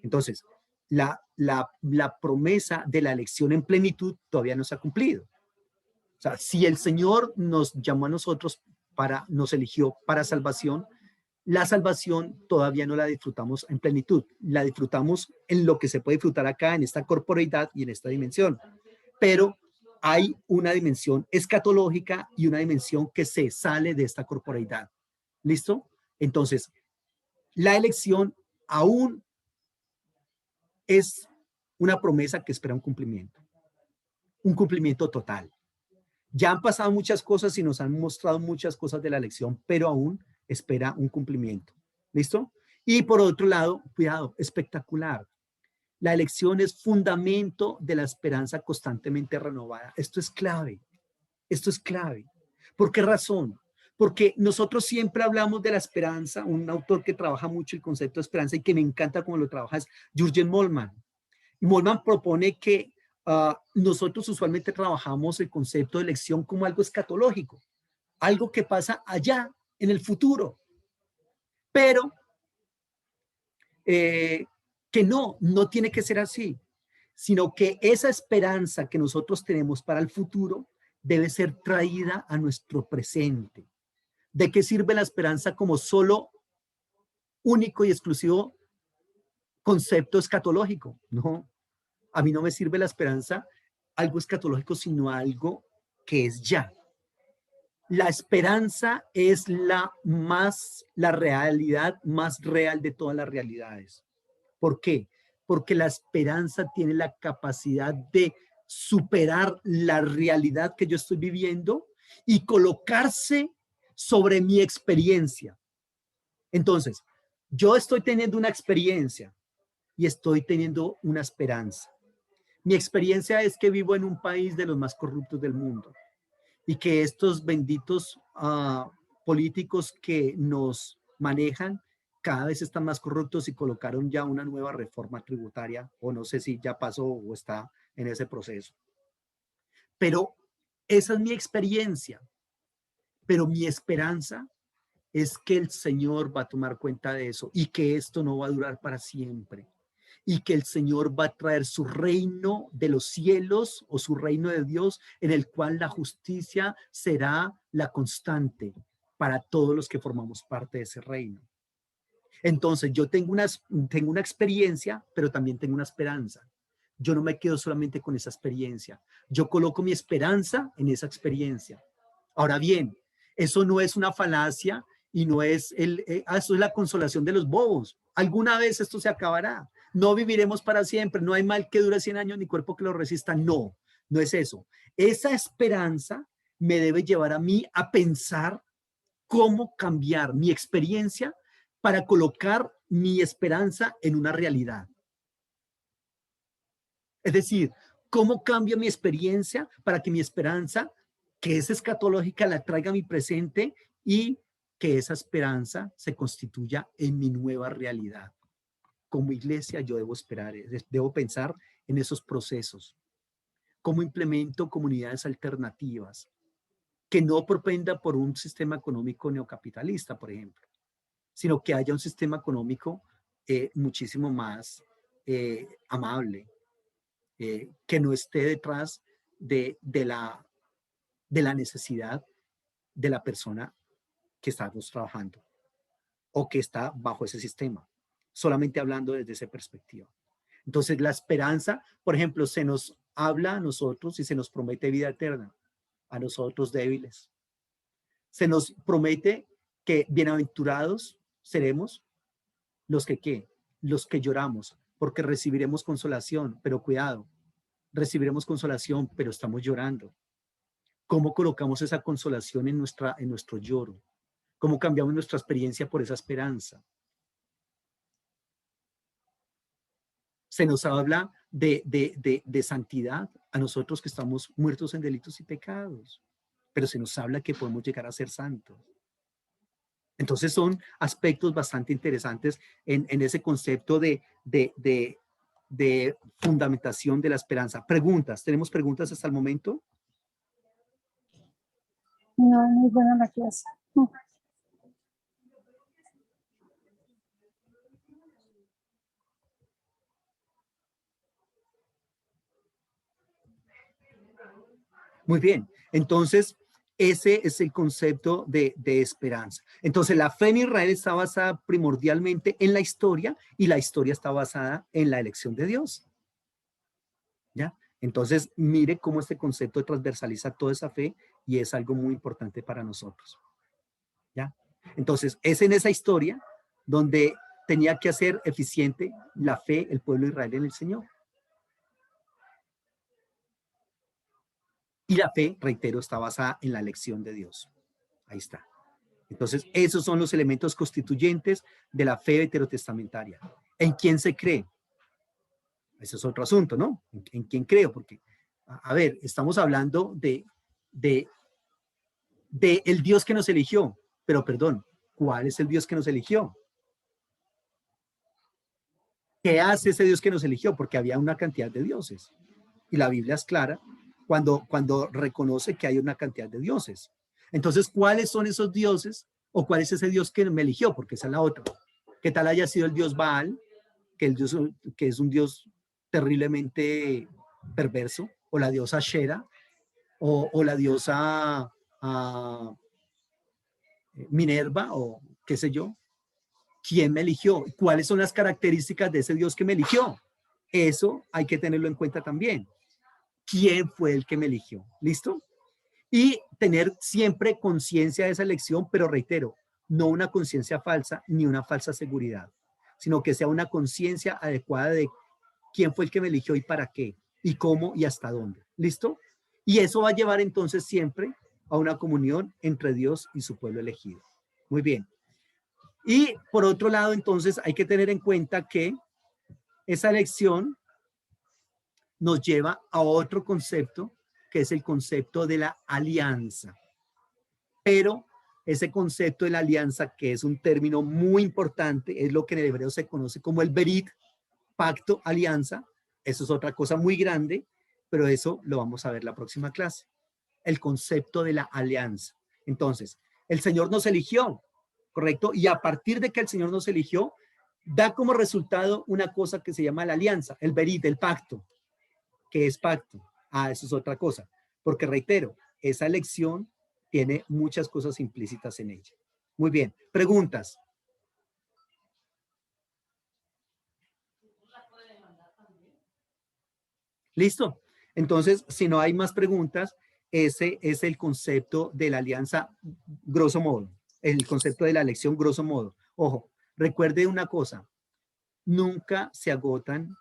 Entonces, la promesa de la elección en plenitud todavía no se ha cumplido. O sea, si el Señor nos llamó a nosotros nos eligió para salvación, la salvación todavía no la disfrutamos en plenitud, la disfrutamos en lo que se puede disfrutar acá, en esta corporeidad y en esta dimensión. Pero hay una dimensión escatológica y una dimensión que se sale de esta corporeidad. ¿Listo? Entonces, la elección aún es una promesa que espera un cumplimiento total. Ya han pasado muchas cosas y nos han mostrado muchas cosas de la elección, pero aún espera un cumplimiento. ¿Listo? Y por otro lado, cuidado, espectacular. La elección es fundamento de la esperanza constantemente renovada. Esto es clave. Esto es clave. ¿Por qué razón? Porque nosotros siempre hablamos de la esperanza. Un autor que trabaja mucho el concepto de esperanza y que me encanta cómo lo trabaja es Jürgen Moltmann. Y Moltmann propone que nosotros usualmente trabajamos el concepto de elección como algo escatológico, algo que pasa allá en el futuro, pero que no tiene que ser así, sino que esa esperanza que nosotros tenemos para el futuro debe ser traída a nuestro presente. ¿De qué sirve la esperanza como solo único y exclusivo concepto escatológico? No, a mí no me sirve la esperanza algo escatológico, sino algo que es ya. La esperanza es la realidad más real de todas las realidades. ¿Por qué? Porque la esperanza tiene la capacidad de superar la realidad que yo estoy viviendo y colocarse sobre mi experiencia. Entonces, yo estoy teniendo una experiencia y estoy teniendo una esperanza. Mi experiencia es que vivo en un país de los más corruptos del mundo y que estos benditos políticos que nos manejan cada vez están más corruptos y colocaron ya una nueva reforma tributaria, o no sé si ya pasó o está en ese proceso. Pero esa es mi experiencia, pero mi esperanza es que el Señor va a tomar cuenta de eso y que esto no va a durar para siempre y que el Señor va a traer su reino de los cielos o su reino de Dios en el cual la justicia será la constante para todos los que formamos parte de ese reino. Entonces yo tengo una experiencia, pero también tengo una esperanza. Yo no me quedo solamente con esa experiencia. Yo coloco mi esperanza en esa experiencia. Ahora bien, eso no es una falacia y no es eso es la consolación de los bobos. Alguna vez esto se acabará. No viviremos para siempre. No hay mal que dure 100 años ni cuerpo que lo resista. No, no es eso. Esa esperanza me debe llevar a mí a pensar cómo cambiar mi experiencia para colocar mi esperanza en una realidad. Es decir, cómo cambio mi experiencia para que mi esperanza, que es escatológica, la traiga a mi presente y que esa esperanza se constituya en mi nueva realidad. Como iglesia yo debo esperar, debo pensar en esos procesos. ¿Cómo implemento comunidades alternativas? que no propenda por un sistema económico neocapitalista, por ejemplo, sino que haya un sistema económico muchísimo más amable, que no esté detrás de la necesidad de la persona que estamos trabajando o que está bajo ese sistema, solamente hablando desde esa perspectiva. Entonces, la esperanza, por ejemplo, se nos habla a nosotros y se nos promete vida eterna, a nosotros débiles. Se nos promete que bienaventurados seremos los que, ¿qué? Los que lloramos, porque recibiremos consolación, pero cuidado, recibiremos consolación, pero estamos llorando. ¿Cómo colocamos esa consolación en nuestro lloro? ¿Cómo cambiamos nuestra experiencia por esa esperanza? Se nos habla de santidad a nosotros que estamos muertos en delitos y pecados, pero se nos habla que podemos llegar a ser santos. Entonces son aspectos bastante interesantes en ese concepto de fundamentación de la esperanza. Preguntas, ¿tenemos preguntas hasta el momento? No, muy buena la clase. Muy bien, entonces ese es el concepto de esperanza. Entonces la fe en Israel está basada primordialmente en la historia y la historia está basada en la elección de Dios. ¿Ya? Entonces mire cómo este concepto transversaliza toda esa fe y es algo muy importante para nosotros. ¿Ya? Entonces es en esa historia donde tenía que hacer eficiente la fe el pueblo de Israel en el Señor. Y la fe, reitero, está basada en la elección de Dios. Ahí está. Entonces, esos son los elementos constituyentes de la fe veterotestamentaria. ¿En quién se cree? Ese es otro asunto, ¿no? ¿En quién creo? Porque, a ver, estamos hablando de el Dios que nos eligió. Pero, perdón, ¿cuál es el Dios que nos eligió? ¿Qué hace ese Dios que nos eligió? Porque había una cantidad de dioses. Y la Biblia es clara cuando reconoce que hay una cantidad de dioses. Entonces, ¿cuáles son esos dioses? ¿O cuál es ese Dios que me eligió? Porque esa es la otra. ¿Qué tal haya sido el Dios Baal? Que es un Dios terriblemente perverso. O la diosa Shera. O la diosa Minerva. O qué sé yo. ¿Quién me eligió? ¿Cuáles son las características de ese Dios que me eligió? Eso hay que tenerlo en cuenta también. ¿Quién fue el que me eligió? ¿Listo? Y tener siempre conciencia de esa elección, pero reitero, no una conciencia falsa ni una falsa seguridad, sino que sea una conciencia adecuada de quién fue el que me eligió y para qué, y cómo y hasta dónde. ¿Listo? Y eso va a llevar entonces siempre a una comunión entre Dios y su pueblo elegido. Muy bien. Y por otro lado, entonces, hay que tener en cuenta que esa elección nos lleva a otro concepto, que es el concepto de la alianza. Pero ese concepto de la alianza, que es un término muy importante, es lo que en el hebreo se conoce como el berit, pacto, alianza. Eso es otra cosa muy grande, pero eso lo vamos a ver la próxima clase. El concepto de la alianza. Entonces, el Señor nos eligió, ¿correcto? Y a partir de que el Señor nos eligió, da como resultado una cosa que se llama la alianza, el berit, el pacto. ¿Qué es pacto? Eso es otra cosa. Porque reitero, esa elección tiene muchas cosas implícitas en ella. Muy bien. Preguntas. ¿Listo? Entonces, si no hay más preguntas, ese es el concepto de la alianza, grosso modo. El concepto de la elección, grosso modo. Ojo, recuerde una cosa. Nunca se agotan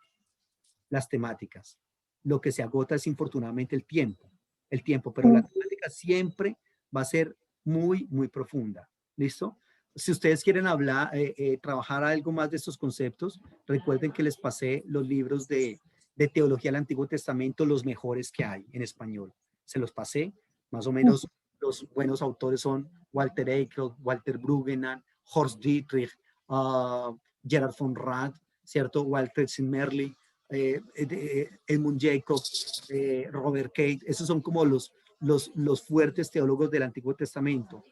las temáticas. Lo que se agota es infortunadamente el tiempo. El tiempo, pero la temática siempre va a ser muy, muy profunda. ¿Listo? Si ustedes quieren hablar, trabajar algo más de estos conceptos, recuerden que les pasé los libros de teología del Antiguo Testamento, los mejores que hay en español. Se los pasé, más o menos los buenos autores son Walter Eichel, Walter Brueggemann, Horst Dietrich, Gerhard von Rad, ¿cierto? Walter Zimmerli, Edmund Jacob, Robert Cade. Esos son como los los fuertes teólogos del Antiguo Testamento,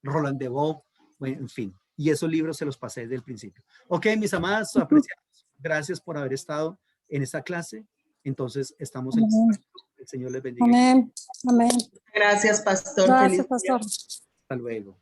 Roland de Bob, bueno, en fin. Y esos libros se los pasé desde el principio. Ok, mis amadas, apreciados. Gracias por haber estado en esta clase. Entonces, estamos en contacto. El Señor les bendiga. Amén. Amén. Gracias, pastor. Gracias, Feliz día. pastor. Hasta luego.